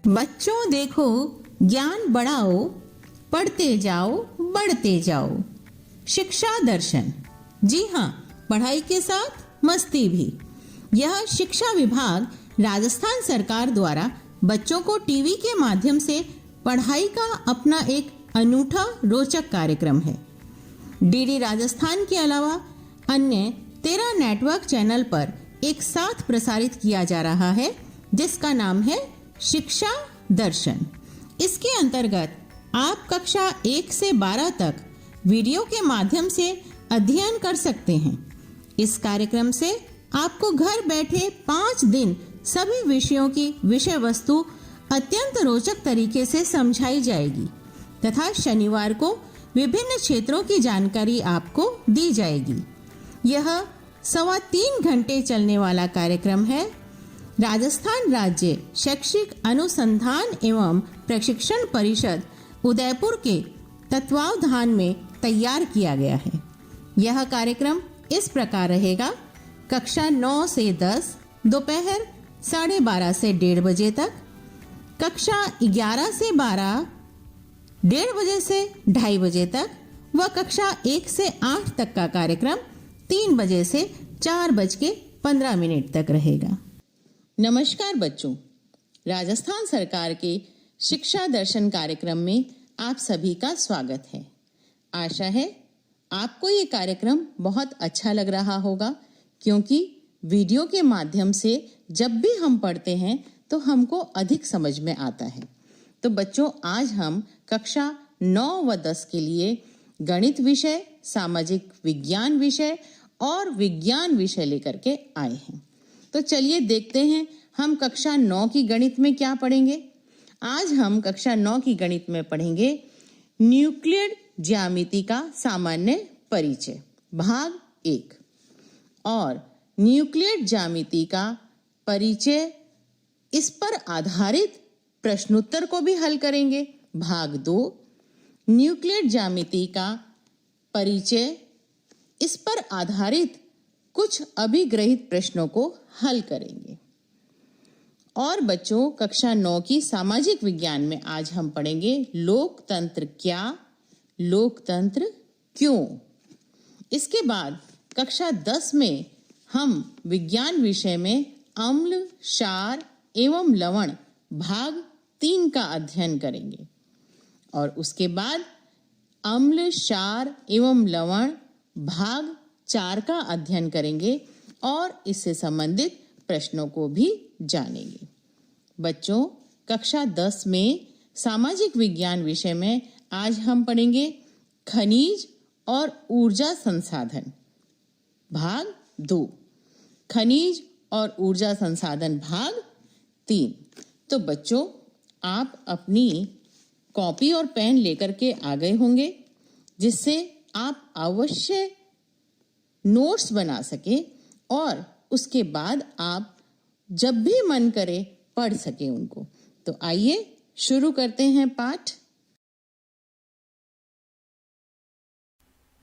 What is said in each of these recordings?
बच्चों देखो, ज्ञान बढ़ाओ, पढ़ते जाओ, बढ़ते जाओ। शिक्षा दर्शन। जी हाँ, पढ़ाई के साथ मस्ती भी। यह शिक्षा विभाग राजस्थान सरकार द्वारा बच्चों को टीवी के माध्यम से पढ़ाई का अपना एक अनूठा रोचक कार्यक्रम है। डीडी राजस्थान के अलावा अन्य 13 नेटवर्क चैनल पर एक साथ प्रसारित किया जा रहा है, जिसका नाम है शिक्षा दर्शन। इसके अंतर्गत आप कक्षा 1 से 12 तक वीडियो के माध्यम से अध्ययन कर सकते हैं। इस कार्यक्रम से आपको घर बैठे 5 दिन सभी विषयों की विषय वस्तु अत्यंत रोचक तरीके से समझाई जाएगी तथा शनिवार को विभिन्न क्षेत्रों की जानकारी आपको दी जाएगी। यह 3.25 घंटे चलने वाला कार्यक्रम है। राजस्थान राज्य शैक्षिक अनुसंधान एवं प्रशिक्षण परिषद उदयपुर के तत्वावधान में तैयार किया गया है। यह कार्यक्रम इस प्रकार रहेगा: कक्षा 9 से 10 दोपहर 12:30 से 1:30 बजे तक, कक्षा 11 से 12 1:30 बजे से 2:30 बजे तक व कक्षा 1 से 8 तक का कार्यक्रम 3 बजे से 4:15 तक रहेगा। नमस्कार बच्चों, राजस्थान सरकार के शिक्षा दर्शन कार्यक्रम में आप सभी का स्वागत है। आशा है आपको ये कार्यक्रम बहुत अच्छा लग रहा होगा, क्योंकि वीडियो के माध्यम से जब भी हम पढ़ते हैं तो हमको अधिक समझ में आता है। तो बच्चों, आज हम कक्षा 9 व 10 के लिए गणित विषय, सामाजिक विज्ञान विषय और विज्ञान विषय लेकर के आए हैं। तो चलिए देखते हैं हम कक्षा 9 की गणित में क्या पढ़ेंगे। आज हम कक्षा 9 की गणित में पढ़ेंगे न्यूक्लियड ज्यामिति का सामान्य परिचय भाग 1 और न्यूक्लियड ज्यामिति का परिचय, इस पर आधारित प्रश्नोत्तर को भी हल करेंगे। भाग 2 न्यूक्लियड ज्यामिति का परिचय, इस पर आधारित कुछ अभिग्रहित प्रश्नों को हल करेंगे। और बच्चों, कक्षा 9 की सामाजिक विज्ञान में आज हम पढ़ेंगे लोकतंत्र क्या, लोकतंत्र क्यों। इसके बाद कक्षा 10 में हम विज्ञान विषय में अम्ल, क्षार एवं लवण भाग 3 का अध्ययन करेंगे और उसके बाद अम्ल, क्षार एवं लवण भाग 4 का अध्ययन करेंगे और इससे संबंधित प्रश्नों को भी जानेंगे। बच्चों, कक्षा 10 में सामाजिक विज्ञान विषय में आज हम पढ़ेंगे खनिज और ऊर्जा संसाधन भाग 2, खनिज और ऊर्जा संसाधन भाग 3। तो बच्चों, आप अपनी कॉपी और पेन लेकर के आ गए होंगे, जिससे आप अवश्य नोट्स बना सके और उसके बाद आप जब भी मन करे पढ़ सके उनको। तो आइए शुरू करते हैं पाठ।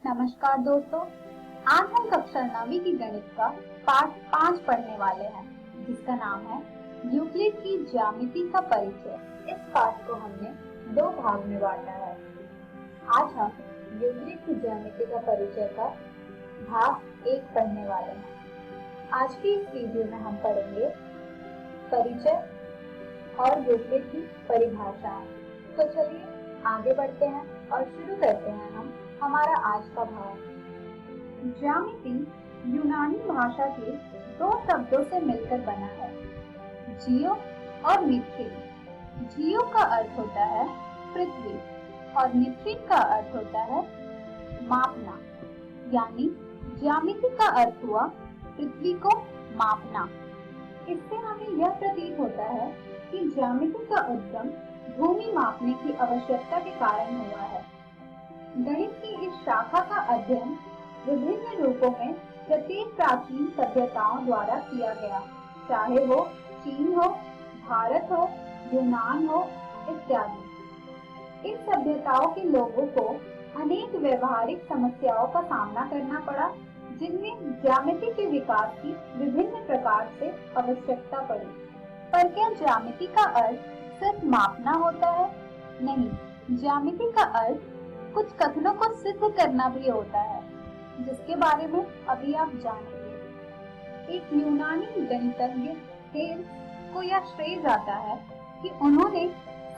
नमस्कार दोस्तों, आज हम कक्षा 9वीं की गणित का पाठ 5 पढ़ने वाले हैं, जिसका नाम है यूक्लिड की ज्यामिति का परिचय। इस पाठ को हमने 2 भाग में बांटा है। आज हम यूक्लिड की ज्यामिति का परिचय का भाग 1 पढ़ने वाले हैं। आज की इस वीडियो में हम पढ़ेंगे परिचय और यूक्लिड की परिभाषाएं। तो चलिए आगे बढ़ते हैं और शुरू करते हैं हम हमारा आज का भाग। ज्यामिति यूनानी भाषा के 2 शब्दों से मिलकर बना है, जियो और मिथ्रिन। जियो का अर्थ होता है पृथ्वी और मिथ्रिन का अर्थ होता है मापना, यानी ज्यामिति का अर्थ हुआ पृथ्वी को मापना। इससे हमें यह प्रतीत होता है कि ज्यामिति का उद्गम भूमि मापने की आवश्यकता के कारण हुआ है। गणित की इस शाखा का अध्ययन विभिन्न रूपों में प्रत्येक प्राचीन सभ्यताओं द्वारा किया गया, चाहे वो चीन हो, भारत हो, यूनान हो इत्यादि। इन सभ्यताओं के लोगों को अनेक व्यवहारिक समस्याओं का सामना करना पड़ा, जिनमें ज्यामिति के विकास की विभिन्न प्रकार से आवश्यकता पड़ी। पर क्या ज्यामिति का अर्थ सिर्फ मापना होता है? नहीं, ज्यामिति का अर्थ कुछ कथनों को सिद्ध करना भी होता है, जिसके बारे में अभी आप जानेंगे। एक यूनानी गणितज्ञ थेल्स को यह श्रेय जाता है कि उन्होंने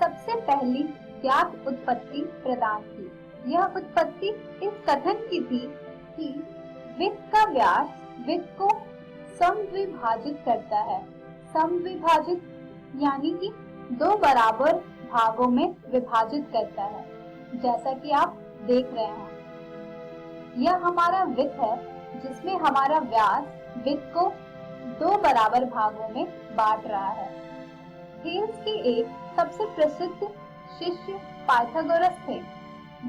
सबसे पहली ज्ञात उत्पत्ति प्रदान की। यह उत्पत्ति इस कथन की थी कि वृत्त का व्यास वृत्त को समद्विभाजित करता है। समद्विभाजित यानी कि दो बराबर भागों में विभाजित करता है, जैसा कि आप देख रहे हैं। यह हमारा वृत्त है जिसमें हमारा व्यास वृत्त को दो बराबर भागों में बांट रहा है। थेल्स के एक सबसे प्रसिद्ध शिष्य पाइथागोरस थे,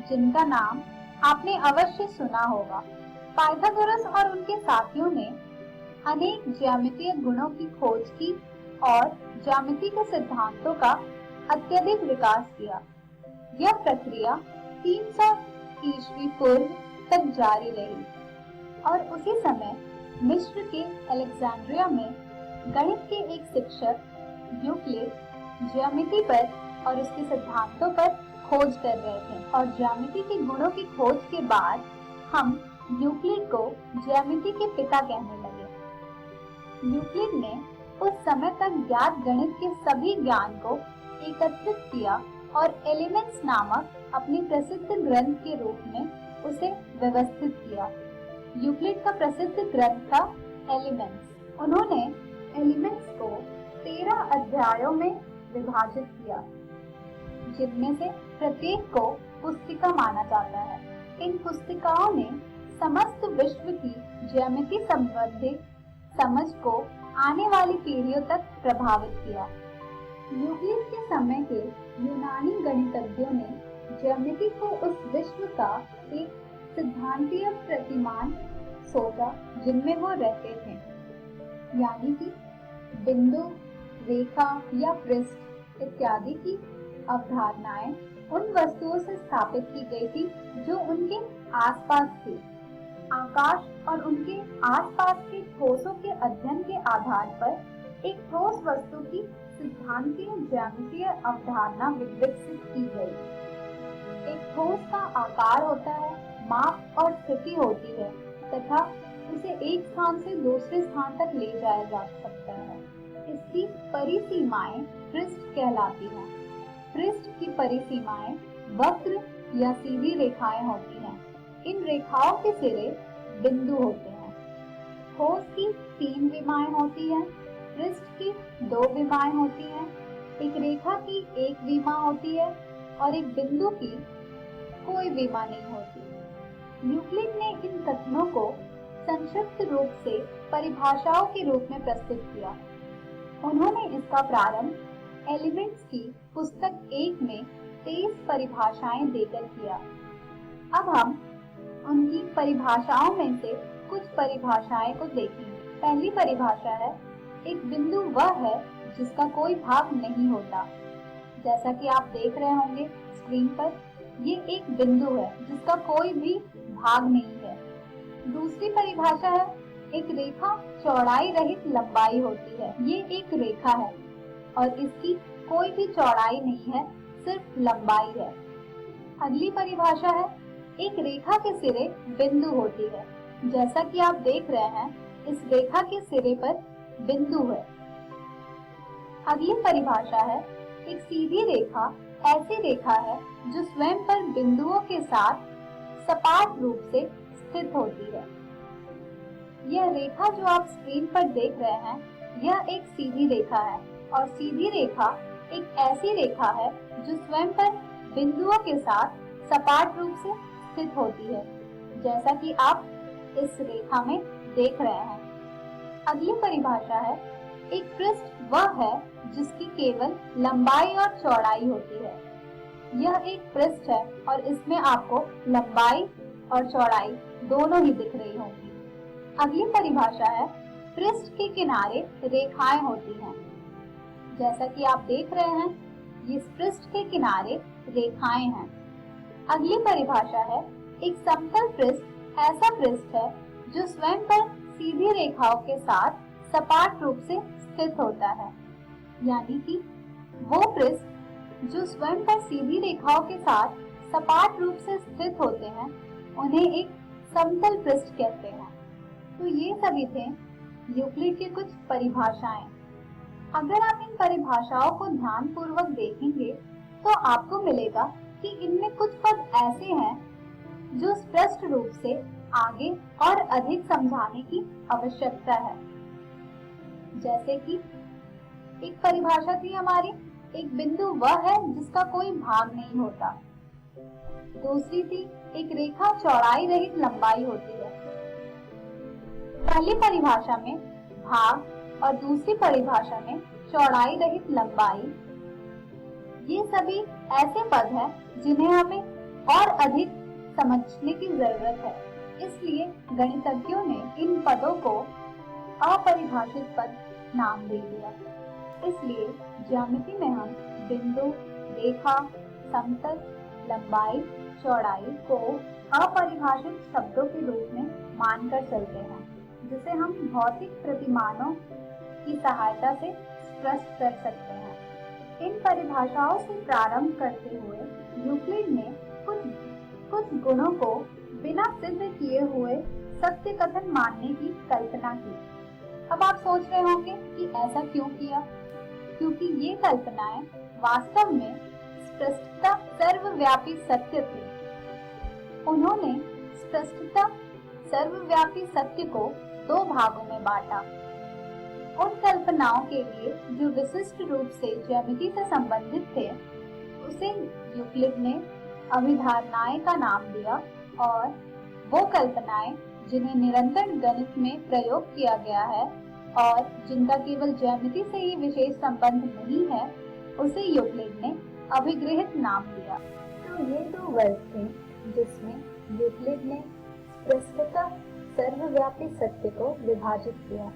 जिनका नाम आपने अवश्य सुना होगा। पाइथागोरस और उनके साथियों ने अनेक ज्यामितीय गुणों की खोज की और ज्यामिति के सिद्धांतों का अत्यधिक विकास किया। यह प्रक्रिया 300 ईस्वी पूर्व तक जारी रही और उसी समय मिस्र के अलेक्जेंड्रिया में गणित के एक शिक्षक यूक्लिड ज्यामिति पर और उसके सिद्धांतों पर खोज कर रहे थे और ज्यामिति के गुणों की खोज के बाद हम यूक्लिड को ज्यामिति के पिता कहने लगे। यूक्लिड ने उस समय तक ज्ञात गणित के सभी ज्ञान को एकत्रित किया और एलिमेंट्स नामक अपनी प्रसिद्ध ग्रंथ के रूप में उसे व्यवस्थित किया। यूक्लिड का प्रसिद्ध ग्रंथ था एलिमेंट्स। उन्होंने एलिमेंट्स को 13 अध्यायों में विभाजित किया, जिनमें से प्रत्येक को पुस्तिका माना जाता है। इन पुस्तिकाओं ने समस्त विश्व की ज्यामिति संबंधी समझ को आने वाली पीढ़ियों तक प्रभावित किया। यूक्लिड के समय के यूनानी गणितज्ञों ने ज्यामिति को उस विश्व का एक सिद्धांतीय प्रतिमान सोचा जिनमें वो रहते थे, यानी कि बिंदु, रेखा या पृष्ठ इत्यादि की अवधारणाएं उन वस्तुओं से स्थापित की गई थी जो उनके आसपास थी। आकाश और उनके आसपास के ठोसों के अध्ययन के आधार पर एक ठोस वस्तु की सिद्धांतीय ज्यामितीय अवधारणा विकसित की गई। एक ठोस का आकार होता है, माप और स्थिति होती है तथा उसे एक स्थान से दूसरे स्थान तक ले जाया जा सकता है। इसकी परिसीमाएं पृष्ठ कहलाती हैं। पृष्ठ की परिसीमाएं वक्र या सीधी रेखाएं होती हैं। इन रेखाओं के सिरे बिंदु होते हैं। ठोस की 3 विमाएं होती हैं, पृष्ठ की 2 विमाएं होती हैं, एक रेखा की 1 विमा होती है और एक बिंदु की कोई विमा नहीं होती। यूक्लिड ने इन कथनों को संक्षिप्त रूप से परिभाषाओं के रूप में प्रस्तुत किया। उन्होंने इसका प्रारंभ एलिमेंट्स की पुस्तक 1 में 23 परिभाषाएं देकर किया। अब हम उनकी परिभाषाओं में से कुछ परिभाषाएं को देखेंगे। पहली परिभाषा है, एक बिंदु वह है जिसका कोई भाग नहीं होता। जैसा कि आप देख रहे होंगे स्क्रीन पर, ये एक बिंदु है जिसका कोई भी भाग नहीं है। दूसरी परिभाषा है, एक रेखा चौड़ाई रहित लंबाई होती है। ये एक रेखा है और इसकी कोई भी चौड़ाई नहीं है, सिर्फ लंबाई है। अगली परिभाषा है, एक रेखा के सिरे बिंदु होती है। जैसा कि आप देख रहे हैं, इस रेखा के सिरे पर बिंदु है। अगली परिभाषा है, एक सीधी रेखा ऐसी रेखा है जो स्वयं पर बिंदुओं के साथ सपाट रूप से स्थित होती है। यह रेखा जो आप स्क्रीन पर देख रहे हैं, यह एक सीधी रेखा है और सीधी रेखा एक ऐसी रेखा है जो स्वयं पर बिंदुओं के साथ सपाट रूप से स्थित होती है, जैसा कि आप इस रेखा में देख रहे हैं। अगली परिभाषा है, एक पृष्ठ वह है जिसकी केवल लंबाई और चौड़ाई होती है। यह एक पृष्ठ है और इसमें आपको लंबाई और चौड़ाई दोनों ही दिख रही होंगी। अगली परिभाषा है, पृष्ठ के किनारे रेखाएं होती हैं। जैसा कि आप देख रहे हैं, इस पृष्ठ के किनारे रेखाएं हैं। अगली परिभाषा है, एक समतल पृष्ठ ऐसा पृष्ठ है जो स्वयं पर सीधी रेखाओं के साथ सपाट रूप से स्थित होता है, यानी कि वो पृष्ठ जो स्वयं पर सीधी रेखाओं के साथ सपाट रूप से स्थित होते हैं उन्हें एक समतल पृष्ठ कहते हैं। तो ये सभी थे यूक्लिड के कुछ परिभाषाएं। अगर आप इन परिभाषाओं को ध्यान पूर्वक देखेंगे तो आपको मिलेगा कि इनमें कुछ पद ऐसे हैं जो स्पष्ट रूप से आगे और अधिक समझाने की आवश्यकता है। जैसे कि एक परिभाषा थी हमारी, एक बिंदु वह है जिसका कोई भाग नहीं होता। दूसरी थी, एक रेखा चौड़ाई रहित लंबाई होती है। पहली परिभाषा में भाग और दूसरी परिभाषा में चौड़ाई रहित लंबाई, ये सभी ऐसे पद हैं जिन्हें हमें और अधिक समझने की जरूरत है। इसलिए गणितज्ञों ने इन पदों को अपरिभाषित पद नाम दे दिया। इसलिए ज्यामिति में हम बिंदु, रेखा, समतल, लंबाई, चौड़ाई को अपरिभाषित शब्दों के रूप में मानकर चलते हैं, जिसे हम भौतिक प्रतिमानों की सहायता से स्पष्ट कर सकते हैं। इन परिभाषाओं से प्रारंभ करते हुए यूक्लिड ने कुछ गुणों को बिना सिद्ध किए हुए सत्य कथन मानने की कल्पना की। अब आप सोच रहे होंगे कि ऐसा क्यों किया? क्योंकि ये कल्पनाएं वास्तव में स्पष्टता सर्वव्यापी सत्य थे। उन्होंने स्पष्टता सर्वव्यापी सत्य को दो भागों में बांटा। उन कल्पनाओं के लिए जो विशिष्ट रूप से ज्यामिति से संबंधित थे, उसे यूक्लिड ने अभिधारणाएं का नाम दिया, और वो कल्पनाएं जिन्हें निरंतर गणित में प्रयोग किया गया है और जिनका केवल ज्यामिति से ही विशेष संबंध नहीं है, उसे यूक्लिड ने अभिगृहित नाम दिया। तो ये दो वर्ग थे जिसमें यूक्लिड ने स्पष्टता सर्वव्यापी सत्य को विभाजित किया।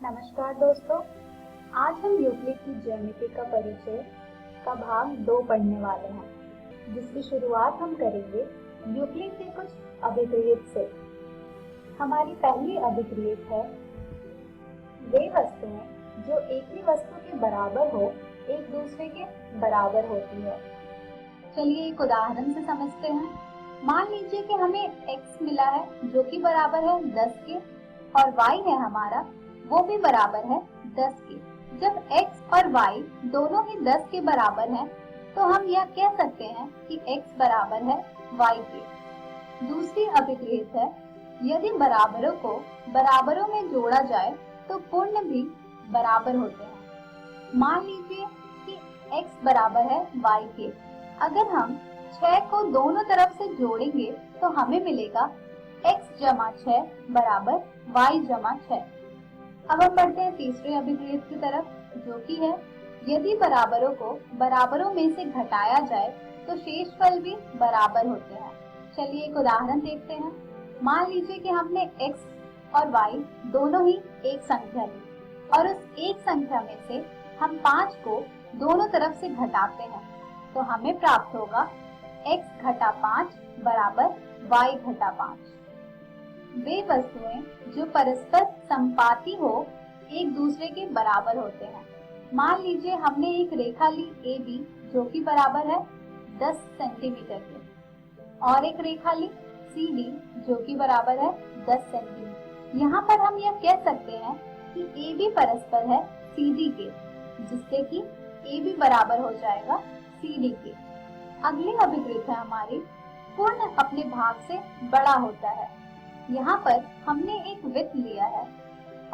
नमस्कार दोस्तों, आज हम यूक्लिड की ज्यामिति का परिचय का भाग 2 पढ़ने वाले हैं, जिसकी शुरुआत हम करेंगे यूक्लिड के कुछ अभिगृहित से। हमारी पहली अभिगृहित है, वे वस्तुएं जो एक ही वस्तु के बराबर हो एक दूसरे के बराबर होती है। चलिए एक उदाहरण से समझते हैं। मान लीजिए कि हमें x मिला है जो कि बराबर है 10 के, और y है हमारा, वो भी बराबर है 10 के। जब x और y दोनों ही 10 के बराबर हैं, तो हम यह कह सकते हैं कि x बराबर है y के। दूसरी अभिगृहित है, यदि बराबरों को बराबरों में जोड़ा जाए तो पूर्ण भी बराबर होते हैं। मान लीजिए कि x बराबर है y के। अगर हम 6 को दोनों तरफ से जोड़ेंगे तो हमें मिलेगा x जमा 6 बराबर y जमा 6। अब हम बढ़ते हैं तीसरे अभिगृहित की तरफ, जो कि है, यदि बराबरों को बराबरों में से घटाया जाए तो शेषफल भी बराबर होते हैं। चलिए एक उदाहरण देखते हैं। मान लीजिए कि हमने x और y दोनों ही एक संख्या ली, और उस एक संख्या में से हम 5 को दोनों तरफ से घटाते हैं, तो हमें प्राप्त होगा x घटा 5 बराबर y घटा 5। वे वस्तुएं जो परस्पर संपाती हो एक दूसरे के बराबर होते हैं। मान लीजिए हमने एक रेखा ली AB जो कि बराबर है 10 सेंटीमीटर के, और एक रेखा ली CD जो कि बराबर है 10 सेंटीमीटर। यहाँ पर हम यह कह सकते हैं कि AB परस्पर है CD के, जिससे कि AB बराबर हो जाएगा CD के। अगली अभिगृहित है हमारी, पूर्ण अपने भाग से बड़ा होता है। यहाँ पर हमने एक वृत्त लिया है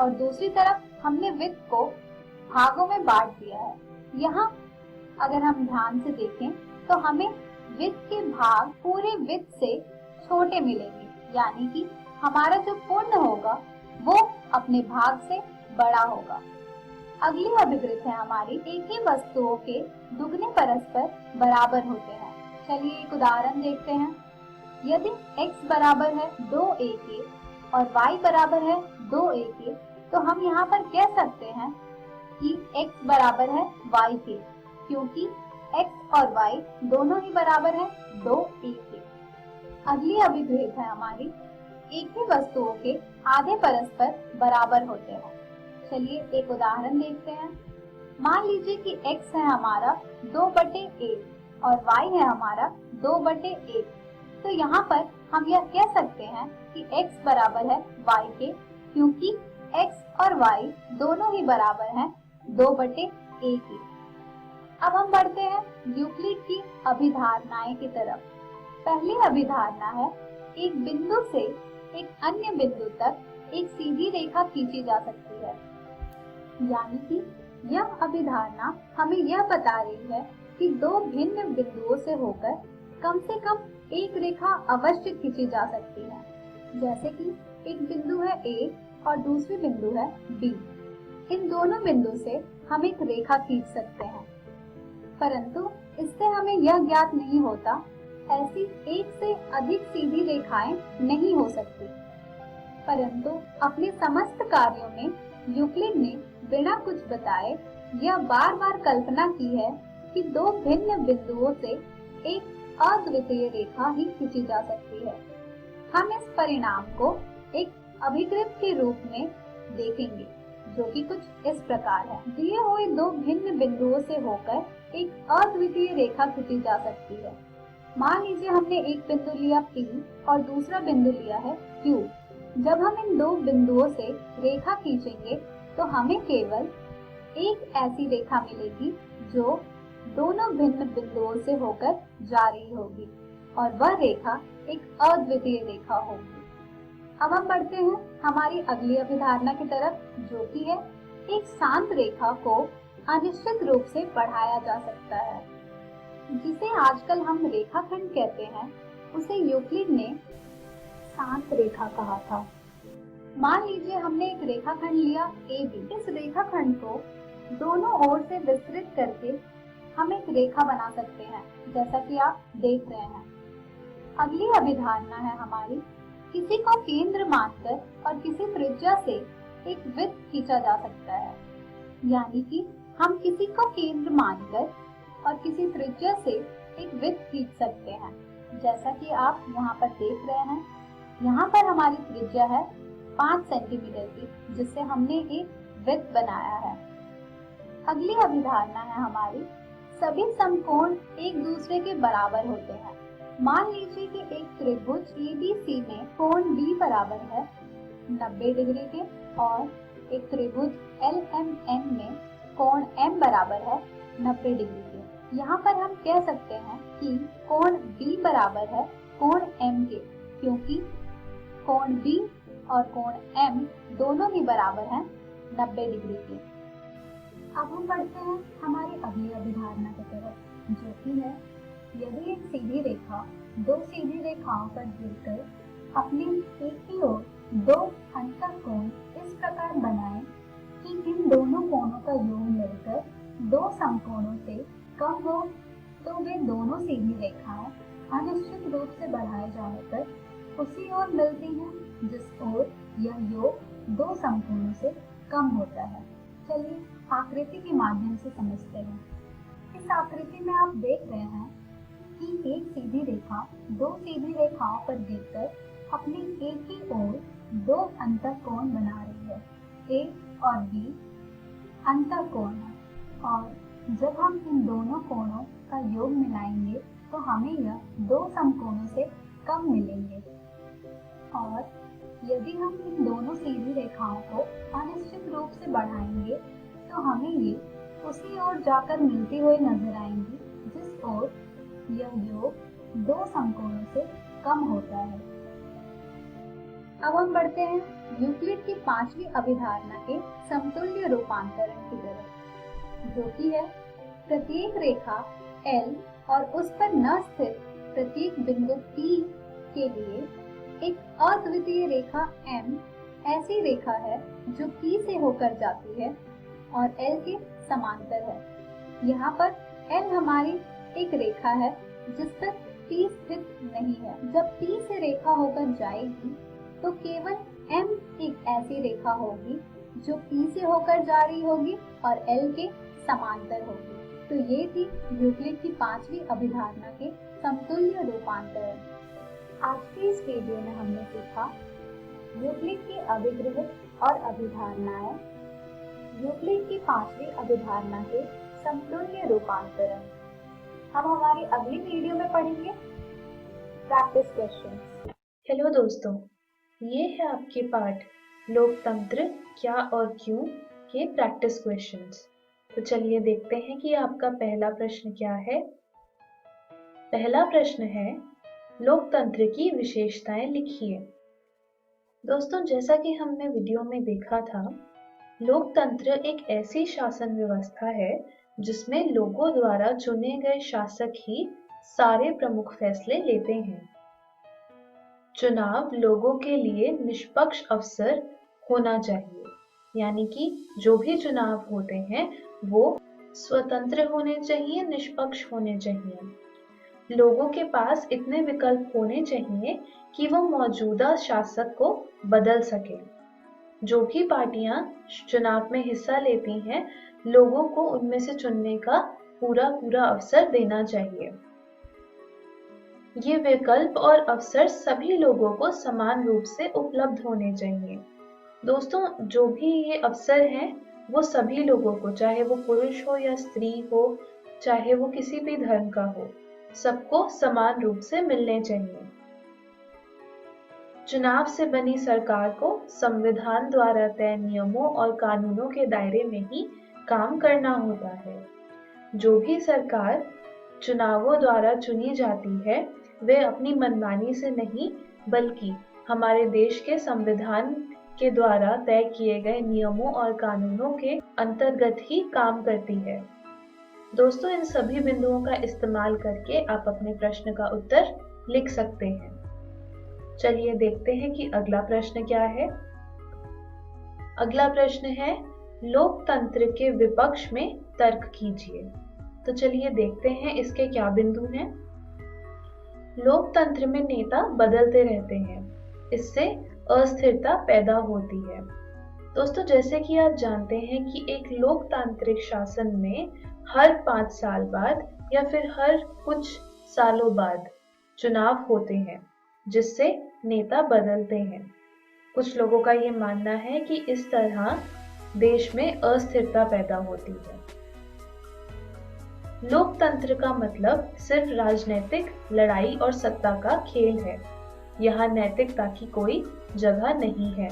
और दूसरी तरफ हमने वृत्त को भागों में बांट दिया है। यहाँ अगर हम ध्यान से देखें तो हमें वृत्त के भाग पूरे वृत्त से छोटे मिलेंगे, यानी कि हमारा जो पूर्ण होगा वो अपने भाग से बड़ा होगा। अगली अभिवृत्त है हमारी, एक ही वस्तुओं के दुगने परस्पर बराबर होते हैं। चलिए एक उदाहरण देखते हैं। यदि x बराबर है 2a के और y बराबर है 2a के, तो हम यहाँ पर कह सकते हैं कि x बराबर है y के, क्योंकि x और y दोनों ही बराबर है 2a के। अगली अभिवृत्त है हमारी, एक ही वस्तुओं के आधे परस्पर बराबर होते हैं। चलिए एक उदाहरण देखते हैं। मान लीजिए कि x है हमारा 2/1 और y है हमारा 2/1, तो यहाँ पर हम यह कह सकते हैं कि x बराबर है y के, क्योंकि x और y दोनों ही बराबर हैं 2/1 के। अब हम बढ़ते हैं यूक्लिड की अभिधारणाएं की तरफ। पहली अभिधारणा है, एक बिंदु से एक अन्य बिंदु तक एक सीधी रेखा खींची जा सकती है। यानी कि यह अभिधारणा हमें यह बता रही है कि दो भिन्न बिंदुओं से होकर कम से कम एक रेखा अवश्य खींची जा सकती है। जैसे कि एक बिंदु है A और दूसरी बिंदु है B। इन दोनों बिंदु से हम एक रेखा खींच सकते हैं, परंतु इससे हमें यह ज्ञात नहीं होता ऐसी एक से अधिक सीधी रेखाएं नहीं हो सकती। परंतु अपने समस्त कार्यों में यूक्लिड ने बिना कुछ बताए यह बार बार कल्पना की है कि दो भिन्न बिंदुओं से एक अद्वितीय रेखा ही खींची जा सकती है। हम इस परिणाम को एक अभिकृत के रूप में देखेंगे, जो कि कुछ इस प्रकार है। दिए हुए दो भिन्न बिंदुओं से होकर एक अद्वितीय रेखा खींची जा सकती है। मान लीजिए हमने एक बिंदु लिया P और दूसरा बिंदु लिया है Q। जब हम इन दो बिंदुओं से रेखा खींचेंगे तो हमें केवल एक ऐसी रेखा मिलेगी जो दोनों भिन्न बिंदुओं से होकर जा रही होगी, और वह रेखा एक अद्वितीय रेखा होगी। अब हम बढ़ते हैं हमारी अगली अभिधारणा की तरफ, जो कि है एक शांत रेखा को अनिश्चित रूप से बढ़ाया जा सकता है। जिसे आजकल हम रेखाखंड कहते हैं, उसे यूक्लिड ने शांत रेखा कहा था। मान लीजिए हमने एक रेखाखंड लिया AB। इस रेखाखंड को दोनों ओर से विस्तृत करके हम एक रेखा बना सकते हैं, जैसा कि आप देख रहे हैं। अगली अभिधारणा है हमारी, किसी को केंद्र मानकर और किसी त्रिज्या से एक वृत्त खींचा जा सकता है। यानी कि हम किसी को केंद्र मानकर और किसी त्रिज्या से एक वृत्त खींच सकते हैं, जैसा कि आप यहाँ पर देख रहे हैं। यहाँ पर हमारी त्रिज्या है 5 सेंटीमीटर की, जिससे हमने एक वृत्त बनाया है। अगली अभिधारणा है हमारी, सभी समकोण एक दूसरे के बराबर होते हैं। मान लीजिए कि एक त्रिभुज ABC में कोण B बराबर है 90 डिग्री के और एक त्रिभुज LMN में कोण M बराबर है 90 डिग्री के। यहाँ पर हम कह सकते हैं कि कोण B बराबर है कोण M के, क्योंकि कोण B और कोण M दोनों ही बराबर हैं 90 डिग्री के। अब हम बढ़ते हैं हमारी अगली अभिधारणा की तरफ, जो कि है, यदि एक सीधी रेखा दो सीधी रेखाओं पर गिरकर अपने एक ही ओर दो अंतःकोण इस प्रकार बनाए कि इन दोनों कोणों का योग मिलकर दो समकोणों से कम हो, तो वे दोनों सीधी रेखाएं अनिश्चित रूप से बढ़ाए जाने पर उसी ओर मिलती हैं जिस ओर यह योग दो समकोणों से कम होता है। चलिए आकृति के माध्यम से समझते हैं। इस आकृति में आप देख रहे हैं कि एक सीधी रेखा दो सीधी रेखाओं पर गिरकर अपनी एक ही ओर दो अंतःकोण बना रही है। A और B अंतःकोण है, और जब हम इन दोनों कोणों का योग मिलाएंगे तो हमें यह दो समकोणों से कम मिलेंगे। और यदि हम इन दोनों सीधी रेखाओं को अनिश्चित रूप से बढ़ाएंगे तो हमें ये उसी ओर जाकर मिलती हुई नजर आएंगी जिस ओर यह योग दो समकोणों से कम होता है। अब हम बढ़ते हैं यूक्लिड की पांचवी अभिधारणा के समतुल्य रूपांतरण की तरफ, जो कि है प्रत्येक रेखा L और उस पर न स्थित प्रत्येक बिंदु P के लिए एक अद्वितीय रेखा M ऐसी रेखा है जो P से होकर जाती है और L के समांतर है। यहाँ पर L हमारी एक रेखा है जिस पर P स्थित नहीं है। जब P से रेखा होकर जाएगी तो केवल M एक ऐसी रेखा होगी जो P से होकर जा रही होगी और L के समांतर होगी। तो ये थी यूक्लिड की पांचवी अभिधारणा के समतुल्य रूपांतरण। आज के इस वीडियो में हमने सीखा यूक्लिड की अभिगृहित और अभिधारणाएं, यूक्लिड की पांचवी अभिधारणा के समतुल्य रूपांतरण। हम हमारी अगली वीडियो में पढ़ेंगे प्रैक्टिस क्वेश्चंस। हेलो दोस्तों, ये है आपके पाठ लोकतंत्र क्या और क्यों के प्रैक्टिस क्वेश्चंस। तो चलिए देखते हैं कि आपका पहला प्रश्न क्या है। पहला प्रश्न है, लोकतंत्र की विशेषताएं लिखिए। दोस्तों, जैसा कि हमने वीडियो में देखा था, लोकतंत्र एक ऐसी शासन व्यवस्था है जिसमें लोगों द्वारा चुने गए शासक ही सारे प्रमुख फैसले लेते हैं। चुनाव लोगों के लिए निष्पक्ष अवसर होना चाहिए, यानी कि जो भी चुनाव होते हैं वो स्वतंत्र होने चाहिए, निष्पक्ष होने चाहिए। लोगों के पास इतने विकल्प होने चाहिए कि वो मौजूदा शासक को बदल सके। जो भी पार्टियां चुनाव में हिस्सा लेती हैं, लोगों को उनमें से चुनने का पूरा अवसर देना चाहिए। ये विकल्प और अवसर सभी लोगों को समान रूप से उपलब्ध होने चाहिए। दोस्तों, जो भी ये अवसर हैं वो सभी लोगों को, चाहे वो पुरुष हो या स्त्री हो, चाहे वो किसी भी धर्म का हो, सबको समान रूप से मिलने चाहिए। चुनाव से बनी सरकार को संविधान द्वारा तय नियमों और कानूनों के दायरे में ही काम करना होता है। जो भी सरकार चुनावों द्वारा चुनी जाती है वे अपनी मनमानी से नहीं, बल्कि हमारे देश के संविधान के द्वारा तय किए गए नियमों और कानूनों के अंतर्गत ही काम करती है। दोस्तों, इन सभी बिंदुओं का इस्तेमाल करके आप अपने प्रश्न का उत्तर लिख सकते हैं। चलिए देखते हैं कि अगला प्रश्न क्या है। अगला प्रश्न है, लोकतंत्र के विपक्ष में तर्क कीजिए। तो चलिए देखते हैं इसके क्या बिंदु हैं। लोकतंत्र में नेता बदलते रहते हैं, इससे अस्थिरता पैदा होती है। दोस्तों, जैसे कि आप जानते हैं कि एक लोकतांत्रिक शासन में हर 5 साल बाद या फिर हर कुछ सालों बाद चुनाव होते हैं, जिससे नेता बदलते हैं। कुछ लोगों का ये मानना है कि इस तरह देश में अस्थिरता पैदा होती है। लोकतंत्र का मतलब सिर्फ राजनीतिक लड़ाई और सत्ता का खेल है। यहाँ नैतिकता की कोई जगह नहीं है।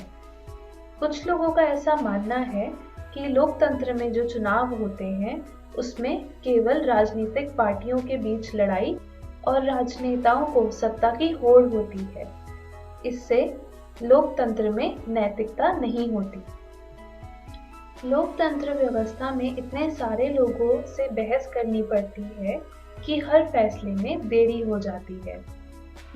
कुछ लोगों का ऐसा मानना है कि लोकतंत्र में जो चुनाव होते हैं उसमें केवल राजनीतिक पार्टियों के बीच लड़ाई और राजनेताओं को सत्ता की होड़ होती है। इससे लोकतंत्र में नैतिकता नहीं होती। लोकतंत्र व्यवस्था में इतने सारे लोगों से बहस करनी पड़ती है कि हर फैसले में देरी हो जाती है।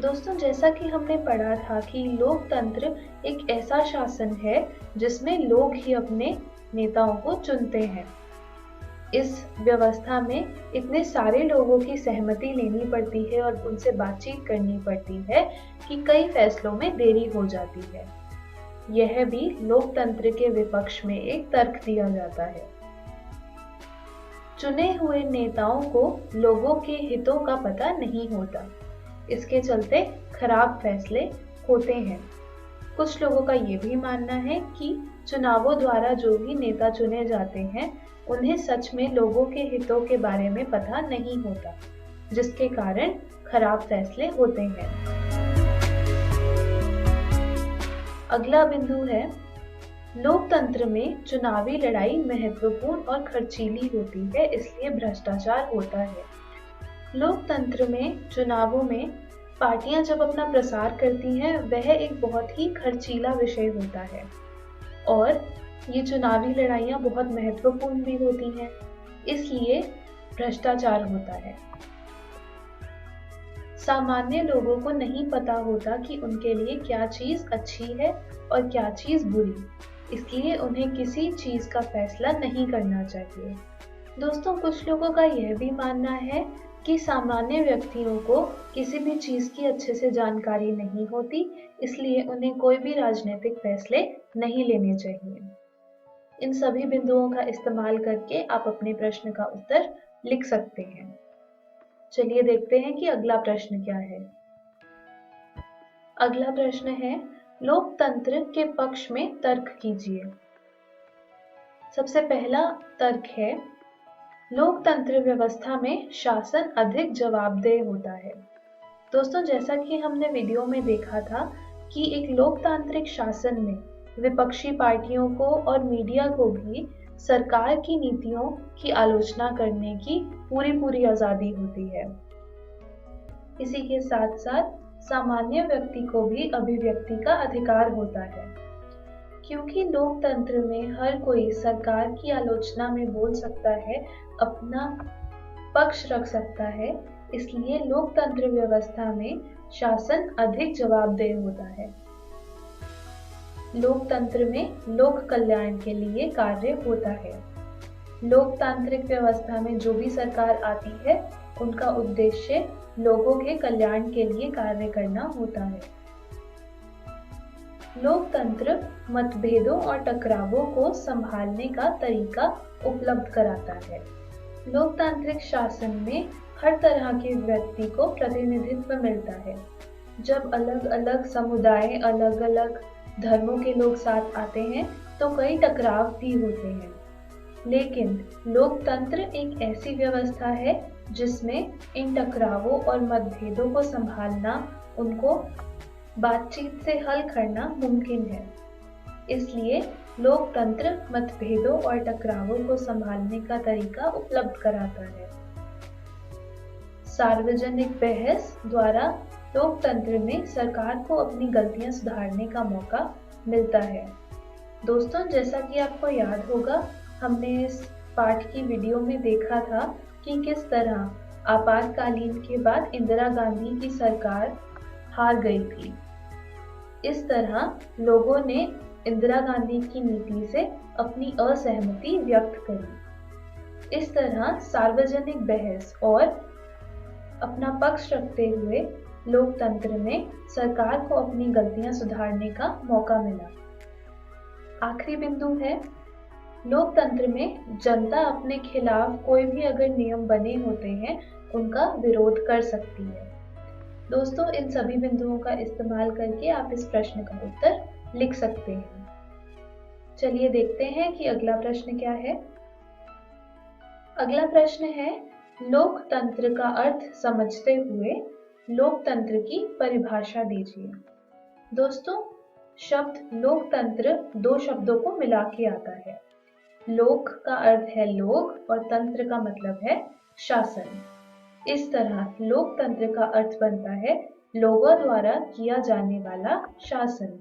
दोस्तों, जैसा कि हमने पढ़ा था कि लोकतंत्र एक ऐसा शासन है जिसमें लोग ही अपने नेताओं को चुनते हैं। इस व्यवस्था में इतने सारे लोगों की सहमति लेनी पड़ती है और उनसे बातचीत करनी पड़ती है कि कई फैसलों में देरी हो जाती है। यह भी लोकतंत्र के विपक्ष में एक तर्क दिया जाता है। चुने हुए नेताओं को लोगों के हितों का पता नहीं होता, इसके चलते खराब फैसले होते हैं। कुछ लोगों का ये भी मानना है कि चुनावों द्वारा जो भी नेता चुने जाते हैं उन्हें सच में लोगों के हितों के बारे में पता नहीं होता, जिसके कारण खराब फैसले होते हैं। अगला बिंदु है, लोकतंत्र में चुनावी लड़ाई महत्वपूर्ण और खर्चीली होती है, इसलिए भ्रष्टाचार होता है। लोकतंत्र में चुनावों में पार्टियां जब अपना प्रसार करती हैं वह एक बहुत ही खर्चीला विषय होता है और ये चुनावी लड़ाइयां बहुत महत्वपूर्ण भी होती हैं, इसलिए भ्रष्टाचार होता है। सामान्य लोगों को नहीं पता होता कि उनके लिए क्या चीज अच्छी है और क्या चीज बुरी, इसलिए उन्हें किसी चीज का फैसला नहीं करना चाहिए। दोस्तों, कुछ लोगों का यह भी मानना है कि सामान्य व्यक्तियों को किसी भी चीज की अच्छे से जानकारी नहीं होती, इसलिए उन्हें कोई भी राजनीतिक फैसले नहीं लेने चाहिए। इन सभी बिंदुओं का इस्तेमाल करके आप अपने प्रश्न का उत्तर लिख सकते हैं। चलिए देखते हैं कि अगला प्रश्न क्या है। अगला प्रश्न है, लोकतंत्र के पक्ष में तर्क कीजिए। सबसे पहला तर्क है, लोकतंत्र व्यवस्था में शासन अधिक जवाबदेह होता है। दोस्तों, जैसा कि हमने वीडियो में देखा था कि एक लोकतांत्रिक शासन में विपक्षी पार्टियों को और मीडिया को भी सरकार की नीतियों की आलोचना करने की पूरी आजादी होती है। इसी के साथ साथ सामान्य व्यक्ति को भी अभिव्यक्ति का अधिकार होता है। क्योंकि लोकतंत्र में हर कोई सरकार की आलोचना में बोल सकता है, अपना पक्ष रख सकता है, इसलिए लोकतंत्र व्यवस्था में शासन अधिक जवाबदेह होता है। लोकतंत्र में लोक कल्याण के लिए कार्य होता है। लोकतांत्रिक व्यवस्था में जो भी सरकार आती है, उनका उद्देश्य लोगों के कल्याण के लिए कार्य करना होता है। लोकतंत्र मतभेदों और टकरावों को संभालने का तरीका उपलब्ध कराता है। लोकतांत्रिक शासन में हर तरह के व्यक्ति को प्रतिनिधित्व मिलता है। जब अलग अलग समुदाय, अलग अलग धर्मों के लोग साथ आते हैं तो कई टकराव भी होते हैं, लेकिन लोकतंत्र एक ऐसी व्यवस्था है जिसमें इन टकरावों और मतभेदों को संभालना, उनको बातचीत से हल करना मुमकिन है। इसलिए लोकतंत्र मतभेदों और टकरावों को संभालने का तरीका उपलब्ध कराता है। सार्वजनिक बहस द्वारा लोकतंत्र में सरकार को अपनी गलतियां सुधारने का मौका मिलता है। दोस्तों, जैसा कि आपको याद होगा, हमने इस पाठ की वीडियो में देखा था कि किस तरह आपातकालीन के बाद इंदिरा गांधी की सरकार हार गई थी। इस तरह लोगों ने इंदिरा गांधी की नीति से अपनी असहमति व्यक्त करी। इस तरह सार्वजनिक बहस और अपना पक्ष रखते हुए लोकतंत्र में सरकार को अपनी गलतियां सुधारने का मौका मिला। आखिरी बिंदु है, लोकतंत्र में जनता अपने खिलाफ कोई भी अगर नियम बने होते हैं, उनका विरोध कर सकती है। दोस्तों, इन सभी बिंदुओं का इस्तेमाल करके आप इस प्रश्न का उत्तर लिख सकते हैं। चलिए देखते हैं कि अगला प्रश्न क्या है। अगला प्रश्न है, लोकतंत्र का अर्थ समझते हुए लोकतंत्र की परिभाषा दीजिए। दोस्तों, शब्द लोकतंत्र दो शब्दों को मिला के आता है। लोक का अर्थ है लोग और तंत्र का मतलब है शासन। इस तरह लोकतंत्र का अर्थ बनता है लोगों द्वारा किया जाने वाला शासन।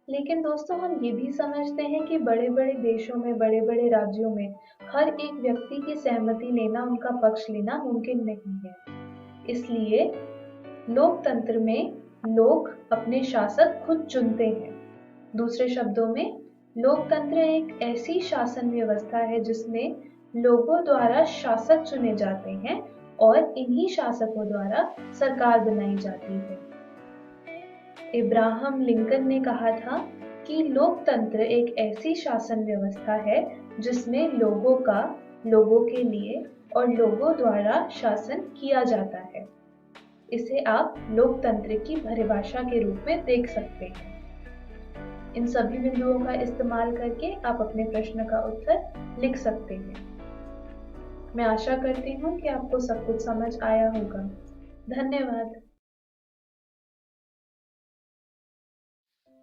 लेकिन दोस्तों, हम ये भी समझते हैं कि बड़े बड़े देशों में, बड़े बड़े राज्यों में हर एक व्यक्ति की सहमति लेना, उनका पक्ष लेना मुमकिन नहीं है। इसलिए लोकतंत्र में लोग अपने शासक खुद चुनते हैं। दूसरे शब्दों में, लोकतंत्र एक ऐसी शासन व्यवस्था है जिसमें लोगों द्वारा शासक चुने जाते हैं और इन्हीं शासकों द्वारा सरकार बनाई जाती है। इब्राहम लिंकन ने कहा था कि लोकतंत्र एक ऐसी शासन व्यवस्था है जिसमें लोगों का लोगों के लिए और लोगों द्वारा शासन किया जाता है। इसे आप लोकतंत्र की परिभाषा के रूप में देख सकते हैं। इन सभी बिंदुओं का इस्तेमाल करके आप अपने प्रश्न का उत्तर लिख सकते हैं। मैं आशा करती हूँ कि आपको सब कुछ समझ आया होगा। धन्यवाद।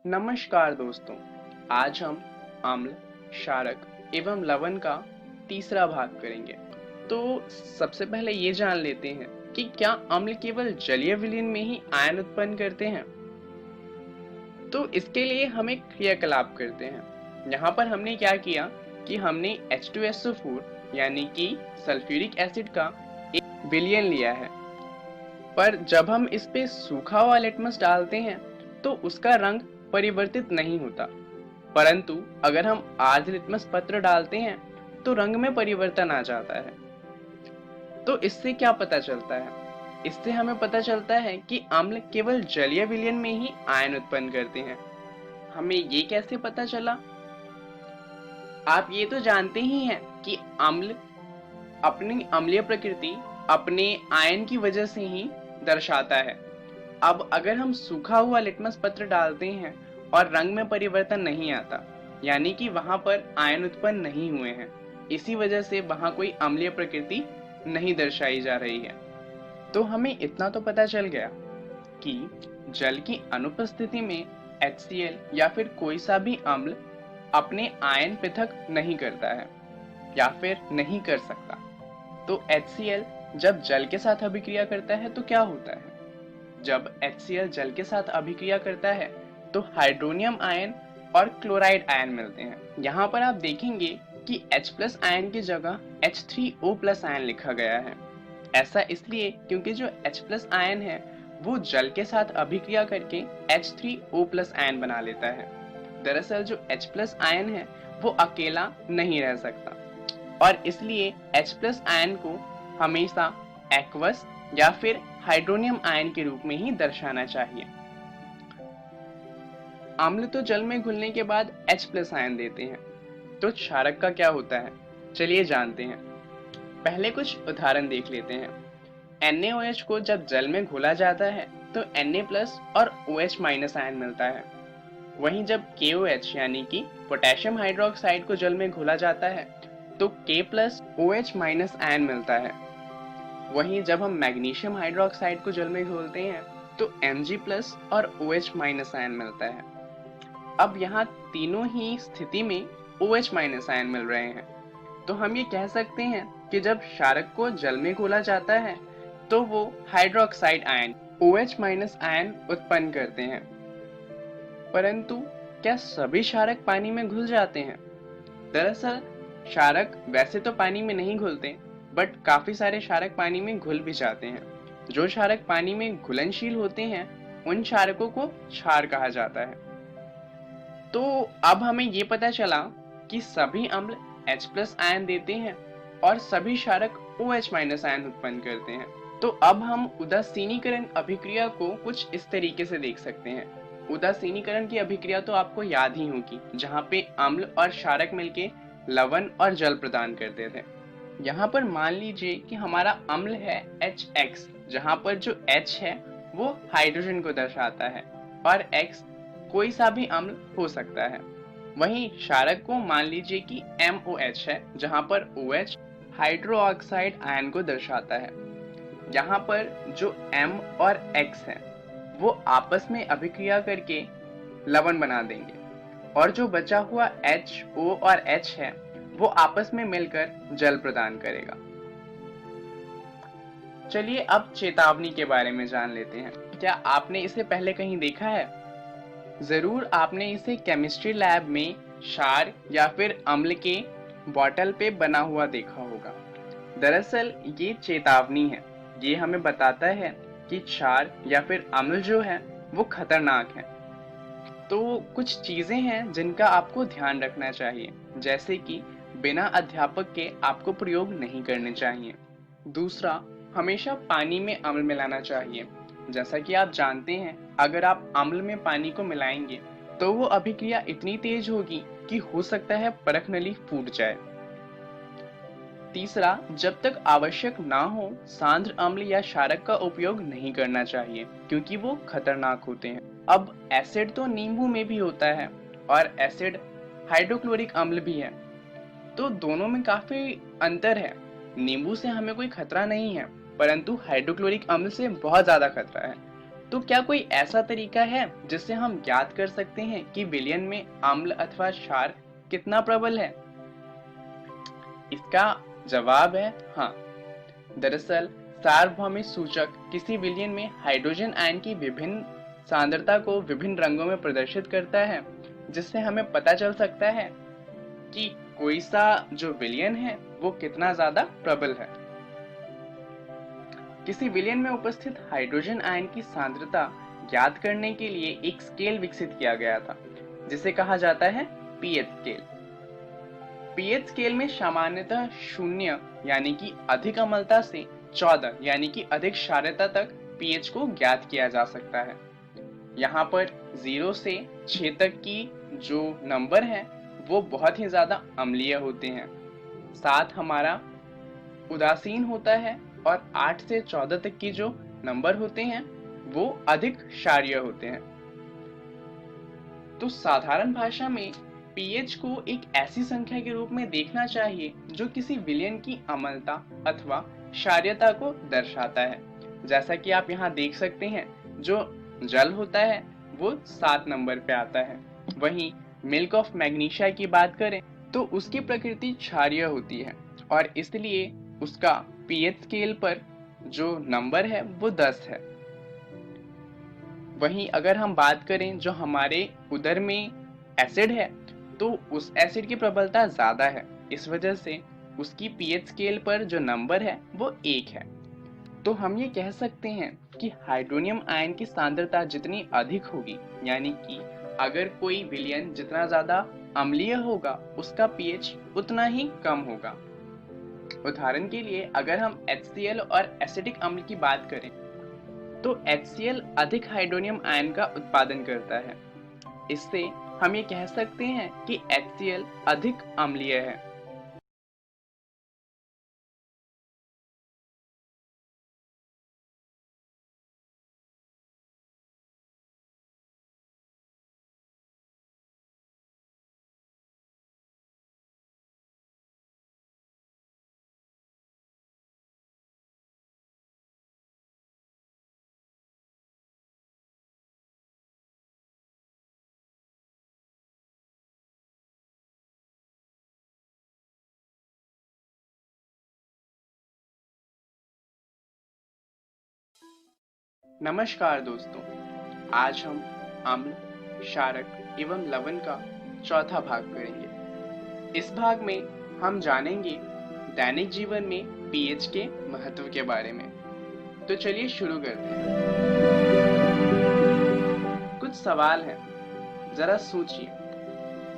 नमस्कार दोस्तों, आज हम अम्ल, क्षारक एवं लवण का तीसरा भाग करेंगे। तो सबसे पहले ये जान लेते हैं कि क्या अम्ल केवल जलीय विलयन में ही आयन उत्पन्न करते हैं? तो इसके लिए हम एक क्रियाकलाप करते हैं। यहाँ पर हमने क्या किया कि हमने H2SO4 यानी कि सल्फ्यूरिक एसिड का एक विलयन लिया है, पर जब हम इस पे सूखा हुआ लिटमस डालते हैं तो उसका रंग परिवर्तित नहीं होता, परंतु अगर हम आर्द्र लिटमस पत्र डालते हैं तो रंग में परिवर्तन आ जाता है। तो इससे क्या पता चलता है? इससे हमें पता चलता है कि अम्ल केवल जलीय विलयन में ही आयन उत्पन्न करते हैं। हमें ये कैसे पता चला? आप ये तो जानते ही हैं कि अम्ल अपनी अम्लीय प्रकृति अपने आयन की वजह से ही दर्शाता है। अब अगर हम सूखा हुआ लिटमस पत्र डालते हैं और रंग में परिवर्तन नहीं आता, यानी कि वहां पर आयन उत्पन्न नहीं हुए हैं, इसी वजह से वहां कोई अम्लीय प्रकृति नहीं दर्शाई जा रही है। तो हमें इतना तो पता चल गया कि जल की अनुपस्थिति में HCl या फिर कोई सा भी अम्ल अपने आयन पृथक नहीं करता है या फिर नहीं कर सकता। तो HCl जब जल के साथ अभिक्रिया करता है तो क्या होता है? जब HCl जल के साथ अभिक्रिया करता है तो हाइड्रोनियम आयन और क्लोराइड आयन मिलते हैं। यहाँ पर आप देखेंगे कि H+ आयन की जगह H3O+ आयन लिखा गया है। ऐसा इसलिए क्योंकि जो H+ आयन है वो जल के साथ अभिक्रिया करके H3O+ आयन बना लेता है। दरअसल जो H+ आयन है वो अकेला नहीं रह सकता और इसलिए H+ आयन को हमेशा एक्वस या फिर हाइड्रोनियम आयन के रूप में ही दर्शाना चाहिए। अम्ल तो जल में घुलने के बाद H+ आयन देते हैं, तो क्षारक का क्या होता है? चलिए जानते हैं। पहले कुछ उदाहरण देख लेते हैं। NaOH को जब जल में घोला जाता है तो Na+ और OH- आयन मिलता है। वहीं जब KOH यानी कि पोटेशियम हाइड्रोक्साइड को जल में घोला जाता है तो K+ OH- आयन मिलता है। वहीं जब हम मैग्नीशियम हाइड्रोक्साइड को जल में घोलते हैं तो Mg+ और OH- आयन मिलता है। अब यहाँ तीनों ही स्थिति में OH- आयन मिल रहे हैं, तो हम ये कह सकते हैं कि जब क्षारक को जल में घोला जाता है तो वो हाइड्रोक्साइड आयन OH- आयन उत्पन्न करते हैं। परंतु क्या सभी क्षारक पानी में घुल जाते हैं? दरअसल क्षारक वैसे तो पानी में नहीं घुलते, बट काफी सारे क्षारक पानी में घुल भी जाते हैं। जो क्षारक पानी में घुलनशील होते हैं उन क्षारकों को क्षार कहा जाता है। तो अब हमें ये पता चला कि सभी अम्ल H+ आयन देते हैं और सभी क्षारक OH- आयन उत्पन्न करते हैं। तो अब हम उदासीनीकरण अभिक्रिया को कुछ इस तरीके से देख सकते हैं। उदासीनीकरण की अभिक्रिया तो आपको याद ही होगी, जहाँ पे अम्ल और क्षारक मिलके लवण और जल प्रदान करते थे। यहाँ पर मान लीजिए कि हमारा अम्ल है HX, जहाँ पर जो H है वो हाइड्रोजन को दर्शाता है और X कोई सा भी अम्ल हो सकता है। वहीं क्षारक को मान लीजिए कि MOH है, जहाँ पर OH हाइड्रोक्साइड आयन को दर्शाता है। यहाँ पर जो M और X है वो आपस में अभिक्रिया करके लवण बना देंगे और जो बचा हुआ H, O और H है वो आपस में मिलकर जल प्रदान करेगा। चलिए अब चेतावनी के बारे में जान लेते हैं। क्या आपने इसे पहले कहीं देखा है? जरूर आपने इसे केमिस्ट्री लैब में क्षार या फिर अम्ल के बॉटल पे बना हुआ देखा होगा। दरअसल ये चेतावनी है, ये हमें बताता है कि क्षार या फिर अम्ल जो है वो खतरनाक है। तो कुछ चीजें हैं जिनका आपको ध्यान रखना चाहिए, जैसे कि बिना अध्यापक के आपको प्रयोग नहीं करने चाहिए। दूसरा, हमेशा पानी में अम्ल मिलाना चाहिए। जैसा कि आप जानते हैं, अगर आप अम्ल में पानी को मिलाएंगे तो वो अभिक्रिया इतनी तेज होगी कि हो सकता है परख नली फूट जाए। तीसरा, जब तक आवश्यक ना हो सांद्र अम्ल या क्षारक का उपयोग नहीं करना चाहिए, क्योंकि वो खतरनाक होते हैं। अब एसिड तो नींबू में भी होता है और एसिड हाइड्रोक्लोरिक अम्ल भी है, तो दोनों में काफी अंतर है। नींबू से हमें कोई खतरा नहीं है, परंतु हाइड्रोक्लोरिक अम्ल से बहुत ज्यादा खतरा है। तो क्या कोई ऐसा तरीका है जिससे हम ज्ञात कर सकते हैं कि विलयन में अम्ल अथवा क्षार कितना प्रबल है? इसका जवाब है हाँ। दरअसल सार्वभौमिक सूचक किसी विलयन में हाइड्रोजन आयन की विभिन्न सांद्रता को विभिन्न रंगों में प्रदर्शित करता है, जिससे हमें पता चल सकता है कि कोई सा जो विलयन है वो कितना ज्यादा प्रबल है। किसी विलयन में उपस्थित हाइड्रोजन आयन की सांद्रता ज्ञात करने के लिए एक स्केल विकसित किया गया था, जिसे कहा जाता है पीएच स्केल। पीएच स्केल में सामान्यतः 0 यानी कि अधिक अम्लता से 14 यानी कि अधिक क्षारता तक पीएच को ज्ञात किया जा सकता है। यहाँ पर 0 से 6 तक की जो नंबर है वो बहुत ही ज्यादा अम्लीय होते हैं, 7 हमारा उदासीन होता है और 8 से 14 तक की जो नंबर होते हैं वो अधिक क्षारीय होते हैं। तो साधारण भाषा में पीएच को एक ऐसी संख्या के रूप में देखना चाहिए जो किसी विलयन की अम्लता अथवा क्षारीयता को दर्शाता है। जैसा कि आप यहाँ देख सकते हैं, जो जल होता है वो 7 नंबर पे आता है। वहीं मिल्क ऑफ मैग्नीशिया की बात करें तो उसकी प्रकृति क्षारीय होती है और इसलिए उसका पीएच स्केल पर जो नंबर है वो 10 है। वहीं अगर हम बात करें जो हमारे उदर में एसिड है तो उस एसिड की प्रबलता ज्यादा है, इस वजह से उसकी पीएच स्केल पर जो नंबर है वो 1 है। तो हम ये कह सकते हैं कि हाइड्रोनियम आयन की सांद्रता जितनी अधिक होगी, यानी कि अगर कोई विलयन जितना ज्यादा अम्लीय होगा उसका पीएच उतना ही कम होगा। उदाहरण के लिए अगर हम HCl और एसिटिक अम्ल की बात करें तो HCl अधिक हाइड्रोनियम आयन का उत्पादन करता है, इससे हम ये कह सकते हैं कि HCl अधिक अम्लीय है। नमस्कार दोस्तों, आज हम अम्ल, क्षारक एवं लवण का चौथा भाग करेंगे। इस भाग में हम जानेंगे दैनिक जीवन में पीएच के महत्व के बारे में। तो चलिए शुरू करते हैं। कुछ सवाल हैं, जरा सोचिए,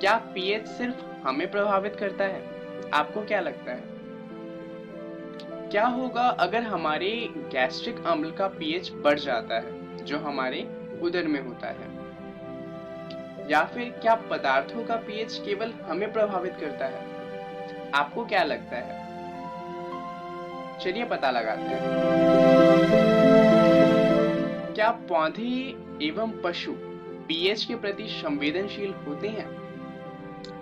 क्या पीएच सिर्फ हमें प्रभावित करता है? आपको क्या लगता है? क्या होगा अगर हमारे गैस्ट्रिक अम्ल का पीएच बढ़ जाता है जो हमारे उदर में होता है? या फिर क्या पदार्थों का पीएच केवल हमें प्रभावित करता है? आपको क्या लगता है? चलिए पता लगाते हैं। क्या पौधे एवं पशु पीएच के प्रति संवेदनशील होते हैं?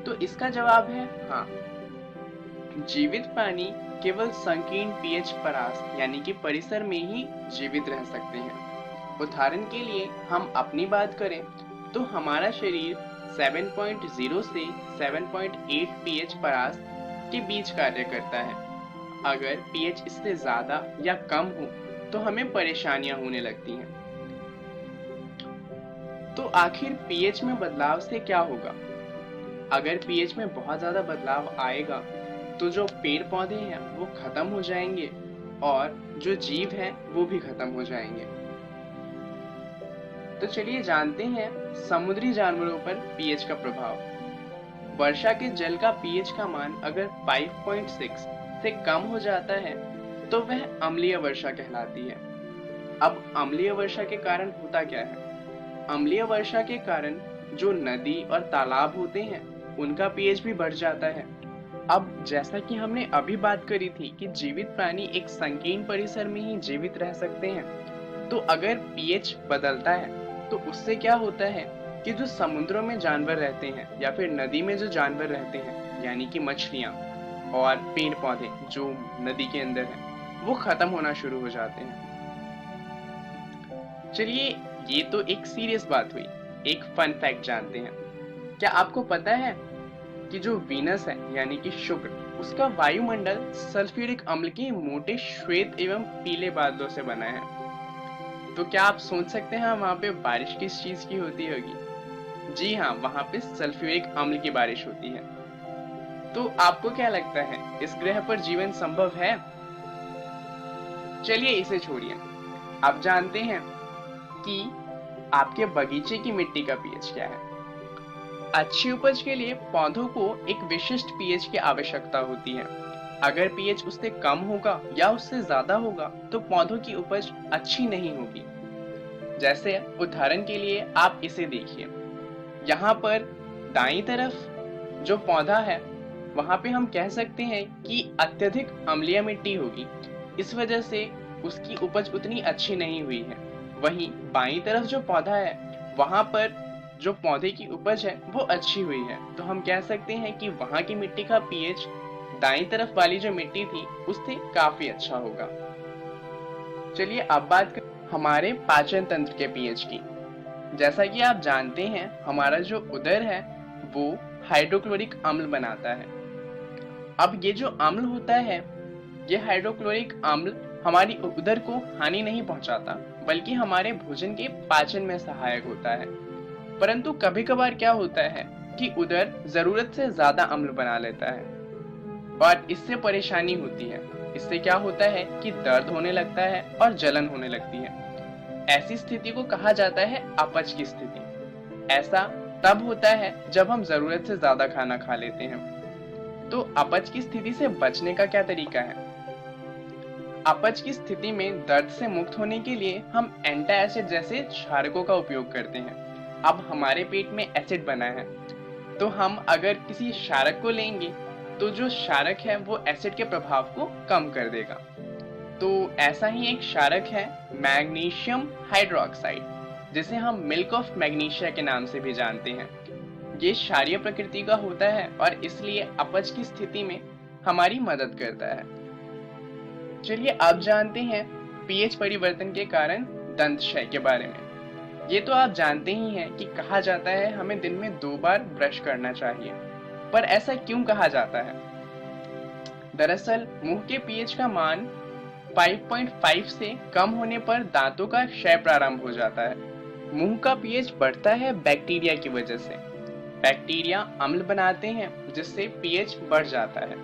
तो इसका जवाब है हाँ। जीवित प्राणी केवल संकीर्ण पीएच परास यानी कि परिसर में ही जीवित रह सकते हैं। उदाहरण के लिए हम अपनी बात करें तो हमारा शरीर 7.0 से 7.8 पीएच परास के बीच कार्य करता है। अगर पीएच इससे ज्यादा या कम हो तो हमें परेशानियां होने लगती हैं। तो आखिर पीएच में बदलाव से क्या होगा? अगर पीएच में बहुत ज्यादा बदलाव आएगा तो जो पेड़ पौधे हैं वो खत्म हो जाएंगे और जो जीव हैं वो भी खत्म हो जाएंगे। तो चलिए जानते हैं समुद्री जानवरों पर पीएच का प्रभाव। वर्षा के जल का पीएच का मान अगर 5.6 से कम हो जाता है तो वह अम्लीय वर्षा कहलाती है। अब अम्लीय वर्षा के कारण होता क्या है? अम्लीय वर्षा के कारण जो नदी और तालाब होते हैं उनका पीएच भी बढ़ जाता है। अब जैसा कि हमने अभी बात करी थी कि जीवित प्राणी एक संकीर्ण परिसर में ही जीवित रह सकते हैं, तो अगर पीएच बदलता है तो उससे क्या होता है कि जो समुद्रों में जानवर रहते हैं या फिर नदी में जो जानवर रहते हैं यानी कि मछलियां और पेड़ पौधे जो नदी के अंदर हैं वो खत्म होना शुरू हो जाते हैं। चलिए ये तो एक सीरियस बात हुई। एक फन फैक्ट जानते हैं। क्या आपको पता है कि जो वीनस है यानी कि शुक्र उसका वायुमंडल सल्फ्यूरिक अम्ल के मोटे श्वेत एवं पीले बादलों से बना है। तो क्या आप सोच सकते हैं वहां पे बारिश किस चीज की होती होगी? जी हाँ, वहां पे सल्फ्यूरिक अम्ल की बारिश होती है। तो आपको क्या लगता है, इस ग्रह पर जीवन संभव है? चलिए इसे छोड़िए। आप जानते हैं कि आपके बगीचे की मिट्टी का पीएच क्या है? अच्छी उपज के लिए पौधों को एक विशिष्ट पीएच की आवश्यकता होती है। अगर पीएच उससे कम होगा या उससे ज्यादा होगा तो पौधों की उपज अच्छी नहीं होगी। जैसे उदाहरण के लिए आप इसे देखिए, यहाँ पर दाईं तरफ जो पौधा है वहां पे हम कह सकते हैं कि अत्यधिक अम्लीय मिट्टी होगी, इस वजह से उसकी उपज उतनी अच्छी नहीं हुई है। वहीं बाईं तरफ जो पौधा है वहां पर जो पौधे की उपज है वो अच्छी हुई है, तो हम कह सकते हैं कि वहां की मिट्टी का पीएच दाईं तरफ वाली जो मिट्टी थी उससे काफी अच्छा होगा। चलिए अब बात करें हमारे पाचन तंत्र के पीएच की। जैसा कि आप जानते हैं हमारा जो उदर है वो हाइड्रोक्लोरिक अम्ल बनाता है। अब ये जो अम्ल होता है, ये हाइड्रोक्लोरिक अम्ल हमारी उदर को हानि नहीं पहुंचाता, बल्कि हमारे भोजन के पाचन में सहायक होता है। परंतु कभी कभार क्या होता है कि उदर जरूरत से ज्यादा अम्ल बना लेता है और इससे परेशानी होती है। इससे क्या होता है कि दर्द होने लगता है और जलन होने लगती है। ऐसी स्थिति को कहा जाता है अपच की स्थिति। ऐसा तब होता है जब हम जरूरत से ज्यादा खाना खा लेते हैं। तो अपच की स्थिति से बचने का क्या तरीका है? अपच की स्थिति में दर्द से मुक्त होने के लिए हम एंटासिड जैसे क्षारकों का उपयोग करते हैं। अब हमारे पेट में एसिड बना है, तो हम अगर किसी क्षारक को लेंगे तो जो क्षारक है वो एसिड के प्रभाव को कम कर देगा। तो ऐसा ही एक क्षारक है मैग्नीशियम हाइड्रोक्साइड, जिसे हम मिल्क ऑफ मैग्नीशिया के नाम से भी जानते हैं। ये क्षारीय प्रकृति का होता है और इसलिए अपच की स्थिति में हमारी मदद करता है। चलिए अब जानते हैं पीएच परिवर्तन के कारण दंत क्षय के बारे में। ये तो आप जानते ही हैं कि कहा जाता है हमें दिन में 2 बार ब्रश करना चाहिए, पर ऐसा क्यों कहा जाता है? दरअसल मुंह के पीएच का मान 5.5 से कम होने पर दांतों का क्षय प्रारंभ हो जाता है। मुंह का पीएच बढ़ता है बैक्टीरिया की वजह से। बैक्टीरिया अम्ल बनाते हैं जिससे पीएच बढ़ जाता है।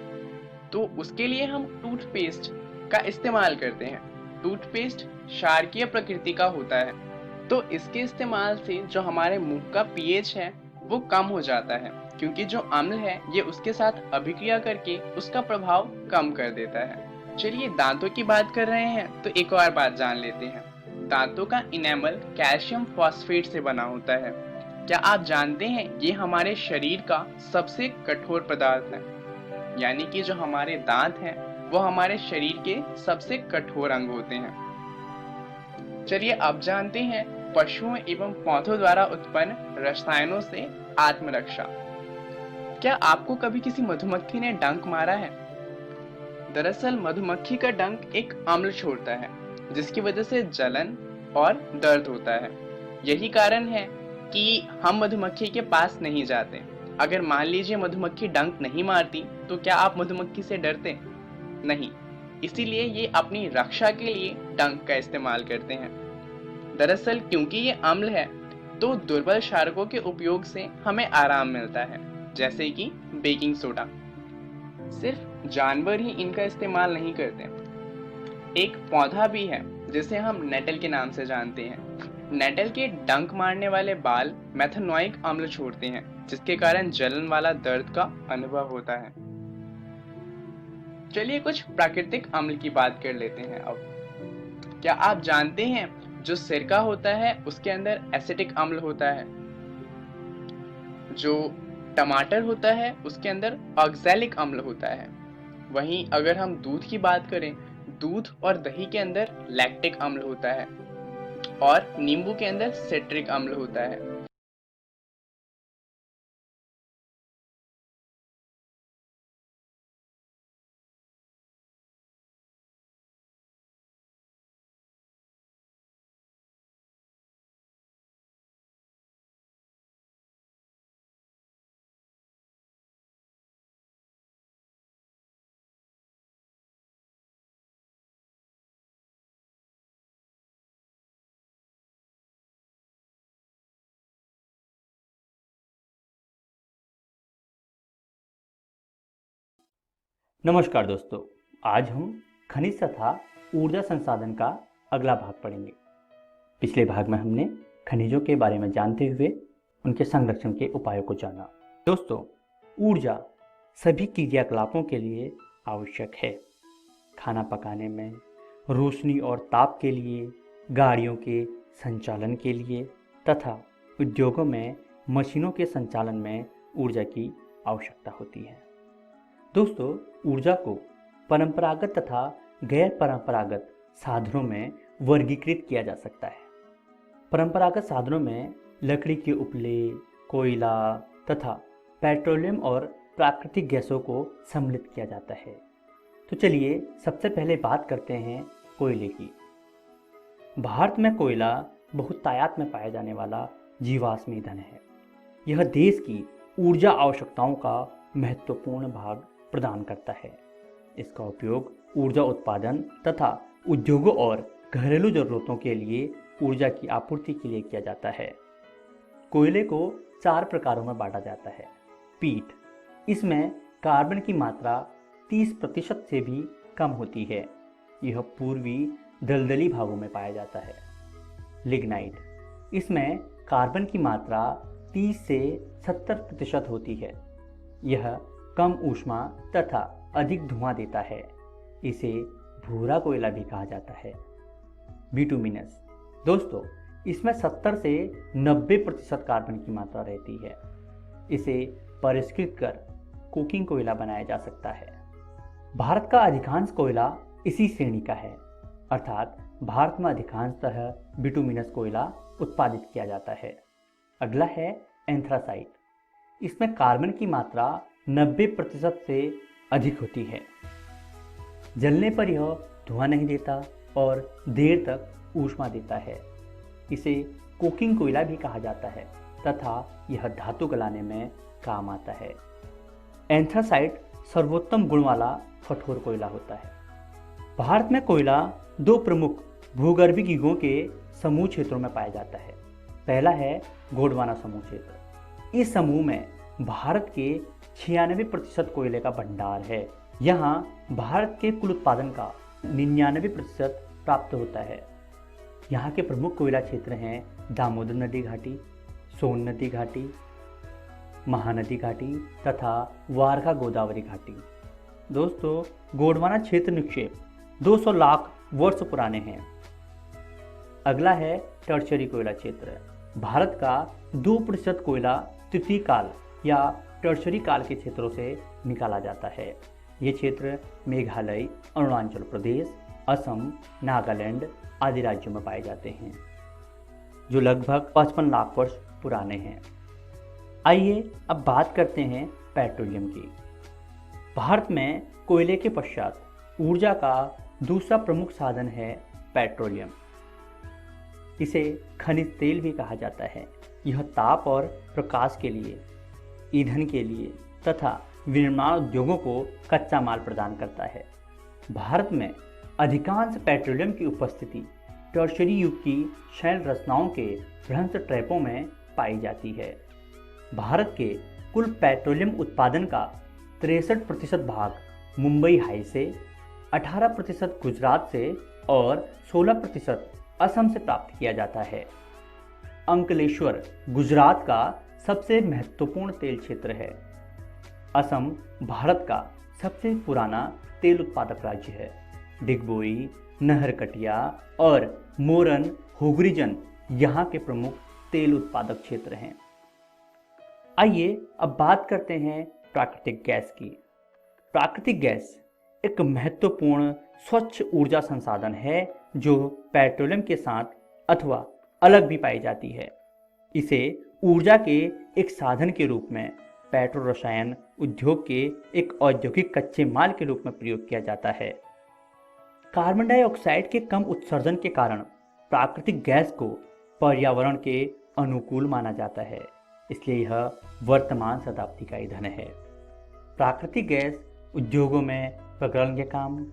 तो उसके लिए हम टूथपेस्ट का इस्तेमाल करते हैं। टूथपेस्ट क्षारकीय प्रकृति का होता है, तो इसके इस्तेमाल से जो हमारे मुंह का पीएच है वो कम हो जाता है, क्योंकि जो अम्ल है ये उसके साथ अभिक्रिया करके उसका प्रभाव कम कर देता है। चलिए दांतों की बात कर रहे हैं तो एक और बात जान लेते हैं। दांतों का इनेमल कैल्शियम फॉस्फेट से बना होता है। क्या आप जानते हैं ये हमारे शरीर का सबसे कठोर पदार्थ है, यानी कि जो हमारे दांत हैं वो हमारे शरीर के सबसे कठोर अंग होते हैं। चलिए अब जानते हैं पशुओं एवं पौधों द्वारा उत्पन्न रसायनों से आत्मरक्षा। क्या आपको कभी किसी मधुमक्खी ने डंक मारा है? दरअसल मधुमक्खी का डंक एक अम्ल छोड़ता है जिसकी वजह से जलन और दर्द होता है। यही कारण है कि हम मधुमक्खी के पास नहीं जाते। अगर मान लीजिए मधुमक्खी डंक नहीं मारती तो क्या आप मधुमक्खी से डरते? नहीं। इसीलिए ये अपनी रक्षा के लिए डंक का इस्तेमाल करते हैं। दरअसल क्योंकि ये अम्ल है तो दुर्बल क्षारकों के उपयोग से हमें आराम मिलता है, जैसे कि बेकिंग सोडा। सिर्फ जानवर ही इनका इस्तेमाल नहीं करते। एक पौधा भी है जिसे हम नेटल के नाम से जानते हैं। नेटल के डंक मारने वाले बाल मेथनोइक अम्ल छोड़ते हैं, जिसके कारण जलन वाला दर्द का अनुभव होता है। चलिए कुछ प्राकृतिक अम्ल की बात कर लेते हैं अब। क्या आप जानते हैं जो सिरका होता है उसके अंदर एसिटिक अम्ल होता है? जो टमाटर होता है उसके अंदर ऑक्सैलिक अम्ल होता है। वहीं अगर हम दूध की बात करें, दूध और दही के अंदर लैक्टिक अम्ल होता है और नींबू के अंदर सिट्रिक अम्ल होता है। नमस्कार दोस्तों, आज हम खनिज तथा ऊर्जा संसाधन का अगला भाग पढ़ेंगे। पिछले भाग में हमने खनिजों के बारे में जानते हुए उनके संरक्षण के उपायों को जाना। दोस्तों, ऊर्जा सभी क्रियाकलापों के लिए आवश्यक है। खाना पकाने में, रोशनी और ताप के लिए, गाड़ियों के संचालन के लिए तथा उद्योगों में मशीनों के संचालन में ऊर्जा की आवश्यकता होती है। दोस्तों, ऊर्जा को परंपरागत तथा गैर परंपरागत साधनों में वर्गीकृत किया जा सकता है। परंपरागत साधनों में लकड़ी के उपले, कोयला तथा पेट्रोलियम और प्राकृतिक गैसों को सम्मिलित किया जाता है। तो चलिए सबसे पहले बात करते हैं कोयले की। भारत में कोयला बहुतायत में पाया जाने वाला जीवाश्म ईंधन है। यह देश की ऊर्जा आवश्यकताओं का महत्वपूर्ण भाग प्रदान करता है। इसका उपयोग ऊर्जा उत्पादन तथा उद्योगों और घरेलू जरूरतों के लिए ऊर्जा की आपूर्ति के लिए किया जाता है। कोयले को 4 प्रकारों में बांटा जाता है। पीट, इसमें कार्बन की मात्रा 30% से भी कम होती है। यह पूर्वी दलदली भागों में पाया जाता है। लिग्नाइट, इसमें कार्बन की मात्रा 30 से 70% होती है। यह कम ऊष्मा तथा अधिक धुआं देता है। इसे भूरा कोयला भी कहा जाता है। बिटुमिनस, दोस्तों, इसमें 70 से 90% कार्बन की मात्रा रहती है। इसे परिष्कृत कर कोकिंग कोयला बनाया जा सकता है। भारत का अधिकांश कोयला इसी श्रेणी का है, अर्थात भारत में अधिकांशतः बिटुमिनस कोयला उत्पादित किया जाता है। अगला है एंथ्रासाइट। इसमें कार्बन की मात्रा 90% से अधिक होती है। जलने पर यह धुआं नहीं देता और देर तक ऊष्मा देता है। इसे कोकिंग कोयला भी कहा जाता है तथा यह धातु गलाने में काम आता है। एंथ्रासाइट सर्वोत्तम गुण वाला कठोर कोयला होता है। भारत में कोयला 2 प्रमुख भूगर्भीय गिगों के समूह क्षेत्रों में पाया जाता है। पहला है गोंडवाना समूह क्षेत्र। इस समूह में भारत के 96% कोयले का भंडार है। यहाँ भारत के कुल उत्पादन का 99% प्राप्त होता है। यहाँ के प्रमुख कोयला क्षेत्र हैं दामोदर नदी घाटी, सोन नदी घाटी, महानदी घाटी तथा वारघा गोदावरी घाटी। दोस्तों, गोंडवाना क्षेत्र निक्षेप 200 लाख वर्ष पुराने हैं। अगला है टर्शरी कोयला क्षेत्र। भारत का 2% कोयला तृतीय काल या टर्शरी काल के क्षेत्रों से निकाला जाता है। ये क्षेत्र मेघालय, अरुणाचल प्रदेश, असम, नागालैंड आदि राज्यों में पाए जाते हैं, जो लगभग 55 लाख वर्ष पुराने हैं। आइए अब बात करते हैं पेट्रोलियम की। भारत में कोयले के पश्चात ऊर्जा का दूसरा प्रमुख साधन है पेट्रोलियम। इसे खनिज तेल भी कहा जाता है। यह ताप और प्रकाश के लिए, ईंधन के लिए तथा विनिर्माण उद्योगों को कच्चा माल प्रदान करता है। भारत में अधिकांश पेट्रोलियम की उपस्थिति टर्शरी युग की शैल रचनाओं के भ्रंश ट्रैपों में पाई जाती है। भारत के कुल पेट्रोलियम उत्पादन का 63% भाग मुंबई हाई से, 18% गुजरात से और 16% असम से प्राप्त किया जाता है। अंकलेश्वर गुजरात का सबसे महत्वपूर्ण तेल क्षेत्र है। असम भारत का सबसे पुराना तेल उत्पादक राज्य है। डिगबोई, नहरकटिया और मोरन हुगरीजन यहाँ के प्रमुख तेल उत्पादक क्षेत्र हैं। आइए अब बात करते हैं प्राकृतिक गैस की। प्राकृतिक गैस एक महत्वपूर्ण स्वच्छ ऊर्जा संसाधन है जो पेट्रोलियम के साथ अथवा अलग भी पाई जाती है। इसे ऊर्जा के एक साधन के रूप में पेट्रो रसायन उद्योग के एक औद्योगिक कच्चे माल के रूप में प्रयोग किया जाता है। कार्बन डाइऑक्साइड के कम उत्सर्जन के कारण प्राकृतिक गैस को पर्यावरण के अनुकूल माना जाता है, इसलिए यह वर्तमान शताब्दी का ईंधन है। प्राकृतिक गैस उद्योगों में प्रज्वलन के काम,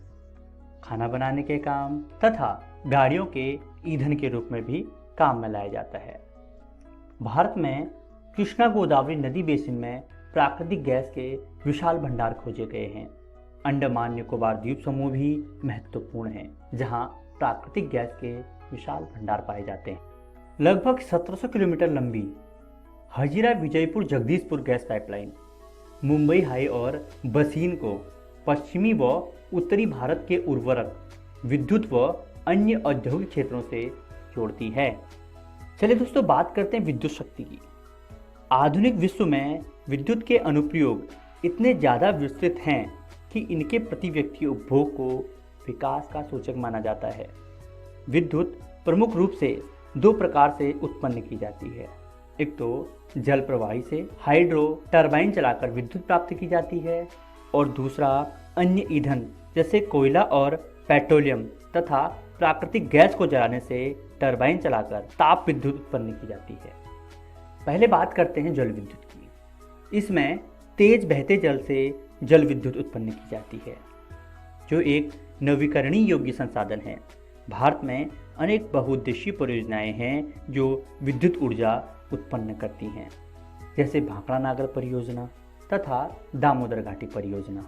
खाना बनाने के काम तथा गाड़ियों के ईंधन के रूप में भी काम में लाया जाता है। भारत में कृष्णा गोदावरी नदी बेसिन में प्राकृतिक गैस के विशाल भंडार खोजे गए हैं। अंडमान निकोबार द्वीप समूह भी महत्वपूर्ण है, जहां प्राकृतिक गैस के विशाल भंडार पाए जाते हैं। लगभग 1700 किलोमीटर लंबी Hazira Vijaypur Jagdishpur gas pipeline Mumbai high और बसीन को पश्चिमी व उत्तरी भारत के उर्वरक, विद्युत व अन्य औद्योगिक क्षेत्रों से जोड़ती है। चलिए दोस्तों, बात करते हैं विद्युत शक्ति की। आधुनिक विश्व में विद्युत के अनुप्रयोग इतने ज़्यादा विस्तृत हैं कि इनके प्रति व्यक्ति उपभोग को विकास का सूचक माना जाता है। विद्युत प्रमुख रूप से दो प्रकार से उत्पन्न की जाती है। एक तो जल प्रवाही से हाइड्रो टरबाइन चलाकर विद्युत प्राप्त की जाती है, और दूसरा अन्य ईंधन जैसे कोयला और पेट्रोलियम तथा प्राकृतिक गैस को जलाने से टरबाइन चलाकर ताप विद्युत उत्पन्न की जाती है। पहले बात करते हैं जल विद्युत की। इसमें तेज बहते जल से जल विद्युत उत्पन्न की जाती है, जो एक नवीकरणीय योग्य संसाधन है। भारत में अनेक बहुउद्देशीय परियोजनाएं हैं जो विद्युत ऊर्जा उत्पन्न करती हैं, जैसे भाखड़ा नागर परियोजना तथा दामोदर घाटी परियोजना।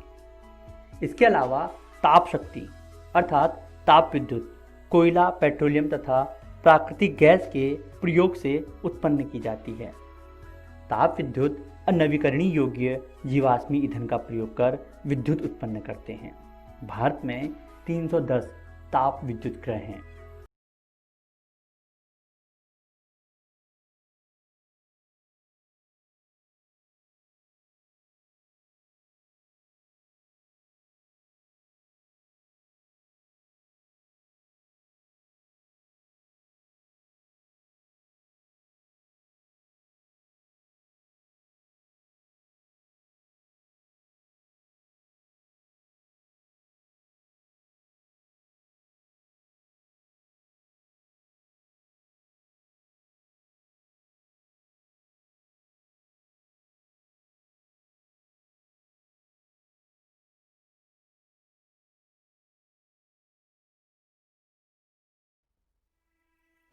इसके अलावा ताप शक्ति अर्थात ताप विद्युत कोयला, पेट्रोलियम तथा प्राकृतिक गैस के प्रयोग से उत्पन्न की जाती है। ताप विद्युत नवीकरणीय योग्य जीवाश्मी ईंधन का प्रयोग कर विद्युत उत्पन्न करते हैं। भारत में 310 ताप विद्युत गृह हैं।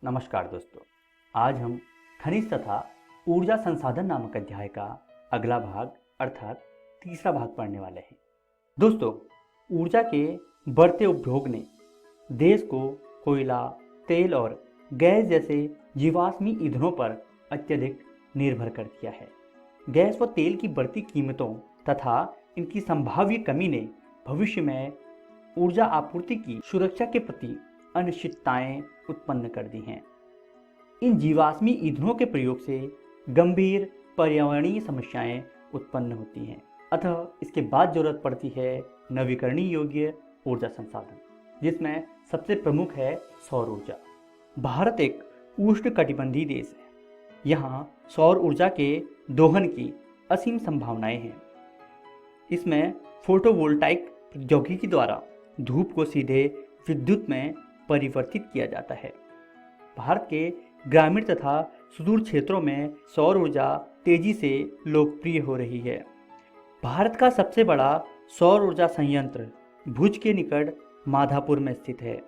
नमस्कार दोस्तों, आज हम खनिज तथा ऊर्जा संसाधन नामक अध्याय का अगला भाग अर्थात तीसरा भाग पढ़ने वाले हैं। दोस्तों, ऊर्जा के बढ़ते उपभोग ने देश को कोयला, तेल और गैस जैसे जीवाश्मी ईंधनों पर अत्यधिक निर्भर कर दिया है। गैस व तेल की बढ़ती कीमतों तथा इनकी संभाव्य कमी ने भविष्य में ऊर्जा आपूर्ति की सुरक्षा के प्रति अनिश्चितताएं उत्पन्न कर दी हैं। इन जीवाश्मी ईंधनों के प्रयोग से गंभीर पर्यावरणीय समस्याएं उत्पन्न होती हैं, अतः इसके बाद जरूरत पड़ती है नवीकरणीय योग्य ऊर्जा संसाधन, जिसमें सबसे प्रमुख है सौर ऊर्जा। भारत एक उष्णकटिबंधीय देश है। यहाँ सौर ऊर्जा के दोहन की असीम संभावनाएं हैं। इसमें फोटोवोल्टाइक प्रौद्योगिकी द्वारा धूप को सीधे विद्युत में परिवर्तित किया जाता है। भारत के ग्रामीण तथा सुदूर क्षेत्रों में सौर ऊर्जा तेजी से लोकप्रिय हो रही है। भारत का सबसे बड़ा सौर ऊर्जा संयंत्र भुज के निकट माधापुर में स्थित है,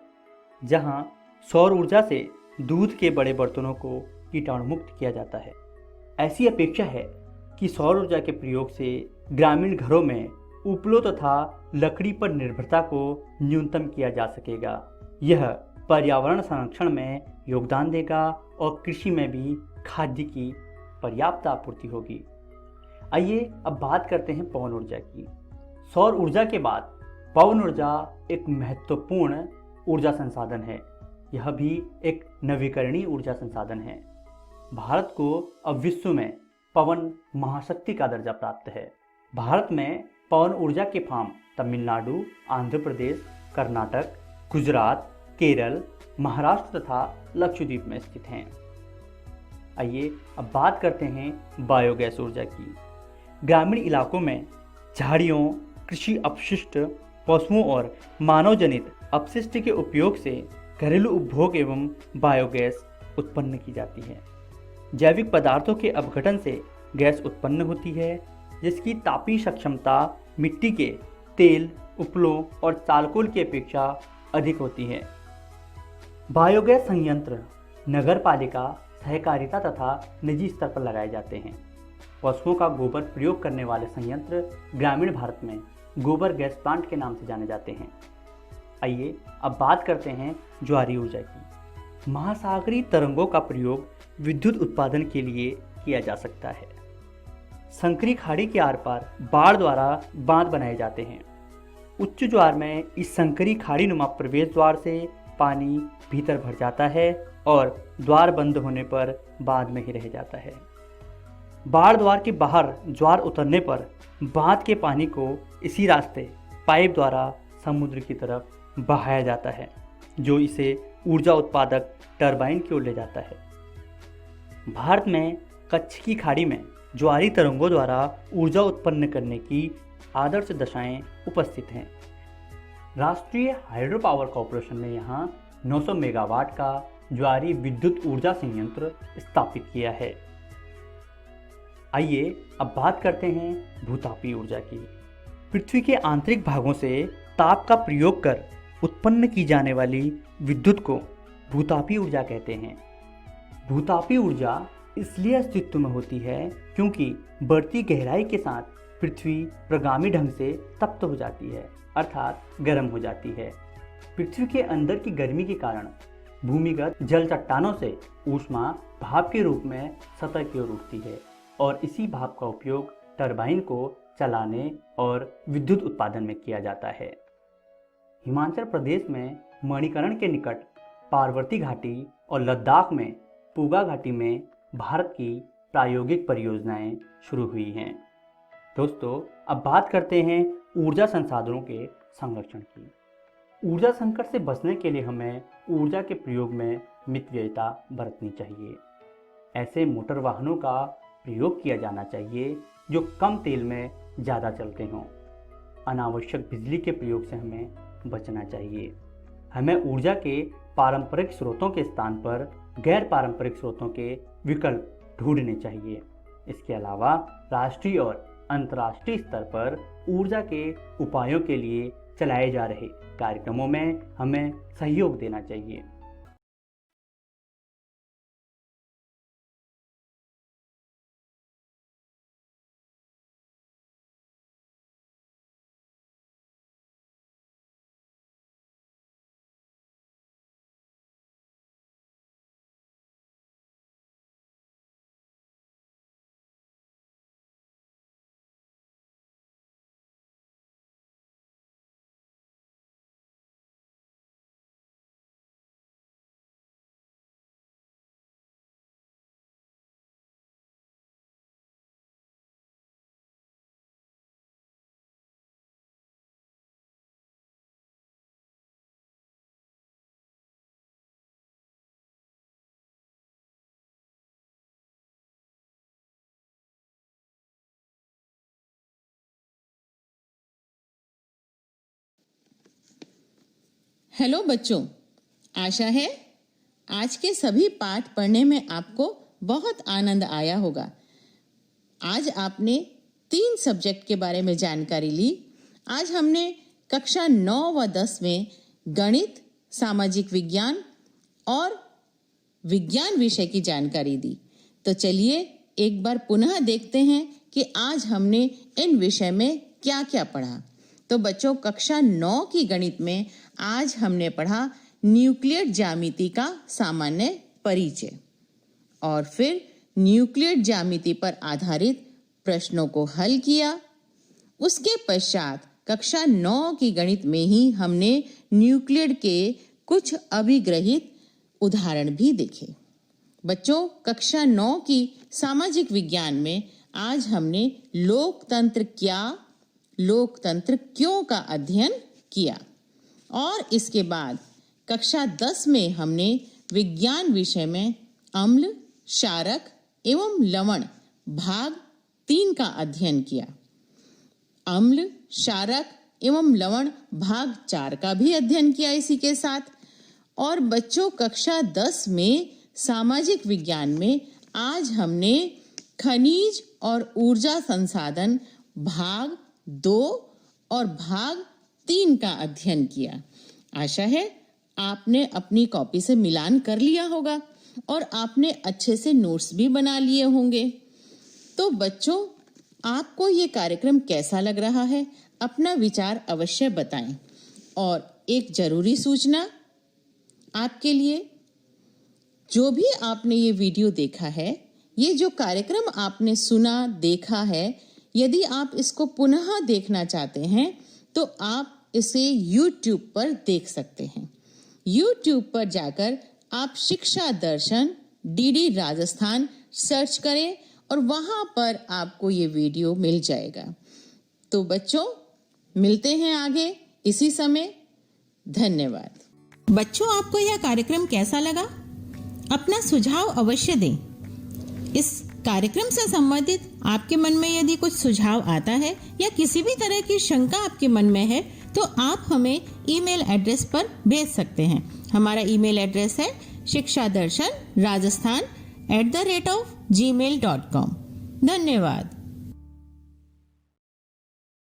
जहां सौर ऊर्जा से दूध के बड़े बर्तनों को कीटाणु मुक्त किया जाता है। ऐसी अपेक्षा है कि सौर ऊर्जा के प्रयोग से ग्रामीण घरों में उपलों तथा लकड़ी पर निर्भरता को न्यूनतम किया जा सकेगा। यह पर्यावरण संरक्षण में योगदान देगा और कृषि में भी खाद्य की पर्याप्त आपूर्ति होगी। आइए अब बात करते हैं पवन ऊर्जा की। सौर ऊर्जा के बाद पवन ऊर्जा एक महत्वपूर्ण ऊर्जा संसाधन है। यह भी एक नवीकरणीय ऊर्जा संसाधन है। भारत को अब विश्व में पवन महाशक्ति का दर्जा प्राप्त है। भारत में पवन ऊर्जा के फार्म तमिलनाडु, आंध्र प्रदेश, कर्नाटक, गुजरात, केरल, महाराष्ट्र तथा लक्षद्वीप में स्थित हैं। आइए अब बात करते हैं बायोगैस ऊर्जा की। ग्रामीण इलाकों में झाड़ियों, कृषि अपशिष्ट, पशुओं और मानव जनित अपशिष्ट के उपयोग से घरेलू उपभोग एवं बायोगैस उत्पन्न की जाती है। जैविक पदार्थों के अपघटन से गैस उत्पन्न होती है, जिसकी तापीय क्षमता मिट्टी के तेल, उपलों और चालकोल की अपेक्षा अधिक होती है। बायोगैस संयंत्र नगर पालिका, सहकारिता तथा निजी स्तर पर लगाए जाते हैं। पशुओं का गोबर प्रयोग करने वाले संयंत्र ग्रामीण भारत में गोबर गैस प्लांट के नाम से जाने जाते हैं। आइए अब बात करते हैं ज्वारीय ऊर्जा की। महासागरीय तरंगों का प्रयोग विद्युत उत्पादन के लिए किया जा सकता है। संकरी खाड़ी के आर पार बाढ़ द्वारा बांध बनाए जाते हैं। उच्च ज्वार में इस संकरी खाड़ी नुमा प्रवेश द्वार से पानी भीतर भर जाता है और द्वार बंद होने पर बांध में ही रह जाता है। बाढ़ द्वार के बाहर ज्वार उतरने पर बांध के पानी को इसी रास्ते पाइप द्वारा समुद्र की तरफ बहाया जाता है, जो इसे ऊर्जा उत्पादक टरबाइन की ओर ले जाता है। भारत में कच्छ की खाड़ी में ज्वारीय तरंगों द्वारा ऊर्जा उत्पन्न करने की आदर्श दशाएं उपस्थित हैं। राष्ट्रीय हाइड्रो पावर कॉरपोरेशन ने यहाँ 900 मेगावाट का ज्वारीय विद्युत ऊर्जा संयंत्र स्थापित किया है। आइए अब बात करते हैं भूतापीय ऊर्जा की। पृथ्वी के आंतरिक भागों से ताप का प्रयोग कर उत्पन्न की जाने वाली विद्युत को भूतापीय ऊर्जा कहते हैं। भूतापीय ऊर्जा इसलिए अस्तित्व में होती है क्योंकि बढ़ती गहराई के साथ पृथ्वी प्रगामी ढंग से तप्त हो जाती है, अर्थात गर्म हो जाती है। पृथ्वी के अंदर की गर्मी के कारण भूमिगत जल चट्टानों से ऊष्मा भाप के रूप में सतह की ओर उठती है और इसी भाप का उपयोग टरबाइन को चलाने और विद्युत उत्पादन में किया जाता है। हिमाचल प्रदेश में मणिकरण के निकट पार्वती घाटी और लद्दाख में पूगा घाटी में भारत की प्रायोगिक परियोजनाएं शुरू हुई हैं। दोस्तों, अब बात करते हैं ऊर्जा संसाधनों के संरक्षण की। ऊर्जा संकट से बचने के लिए हमें ऊर्जा के प्रयोग में मितव्ययिता बरतनी चाहिए। ऐसे मोटर वाहनों का प्रयोग किया जाना चाहिए जो कम तेल में ज़्यादा चलते हों। अनावश्यक बिजली के प्रयोग से हमें बचना चाहिए। हमें ऊर्जा के पारंपरिक स्रोतों के स्थान पर गैर पारंपरिक स्रोतों के विकल्प ढूंढने चाहिए। इसके अलावा राष्ट्रीय और अंतर्राष्ट्रीय स्तर पर ऊर्जा के उपायों के लिए चलाए जा रहे कार्यक्रमों में हमें सहयोग देना चाहिए। हेलो बच्चों, आशा है आज के सभी पाठ पढ़ने में आपको बहुत आनंद आया होगा। आज आपने 3 सब्जेक्ट के बारे में जानकारी ली। आज हमने कक्षा 9 व 10 में गणित, सामाजिक विज्ञान और विज्ञान विषय की जानकारी दी। तो चलिए एक बार पुनः देखते हैं कि आज हमने इन विषय में क्या क्या पढ़ा। तो बच्चों, कक्षा 9 की गणित में आज हमने पढ़ा न्यूक्लियेट ज्यामिति का सामान्य परिचय और फिर न्यूक्लियेट ज्यामिति पर आधारित प्रश्नों को हल किया। उसके पश्चात कक्षा 9 की गणित में ही हमने न्यूक्लियेट के कुछ अभिग्रहित उदाहरण भी देखे। बच्चों, कक्षा 9 की सामाजिक विज्ञान में आज हमने लोकतंत्र क्या, लोकतंत्र क्यों का अध्ययन किया और इसके बाद कक्षा 10 में हमने विज्ञान विषय में अम्ल, क्षारक एवं लवण भाग 3 का अध्ययन किया। अम्ल, क्षारक एवं लवण भाग 4 का भी अध्ययन किया इसी के साथ। और बच्चों, कक्षा 10 में सामाजिक विज्ञान में आज हमने खनिज और ऊर्जा संसाधन भाग 2 और भाग 3 का अध्ययन किया। आशा है आपने अपनी कॉपी से मिलान कर लिया होगा और आपने अच्छे से नोट्स भी बना लिए होंगे। तो बच्चों, आपको ये कार्यक्रम कैसा लग रहा है अपना विचार अवश्य बताएं। और एक जरूरी सूचना आपके लिए, जो भी आपने ये वीडियो देखा है, ये जो कार्यक्रम आपने सुना देखा है, यदि आप इसको पुनः देखना चाहते हैं तो आप इसे YouTube पर देख सकते हैं। YouTube पर जाकर आप शिक्षा दर्शन DD राजस्थान सर्च करें और वहां पर आपको ये वीडियो मिल जाएगा। तो बच्चों, मिलते हैं आगे इसी समय। धन्यवाद। बच्चों, आपको यह कार्यक्रम कैसा लगा? अपना सुझाव अवश्य दें। इस कार्यक्रम से संबंधित आपके मन में यदि कुछ सुझाव आता है या किसी भी तरह की शंका आपके मन में है तो आप हमें ईमेल एड्रेस पर भेज सकते हैं। हमारा ईमेल एड्रेस है शिक्षादर्शन rajasthan@gmail.com। धन्यवाद।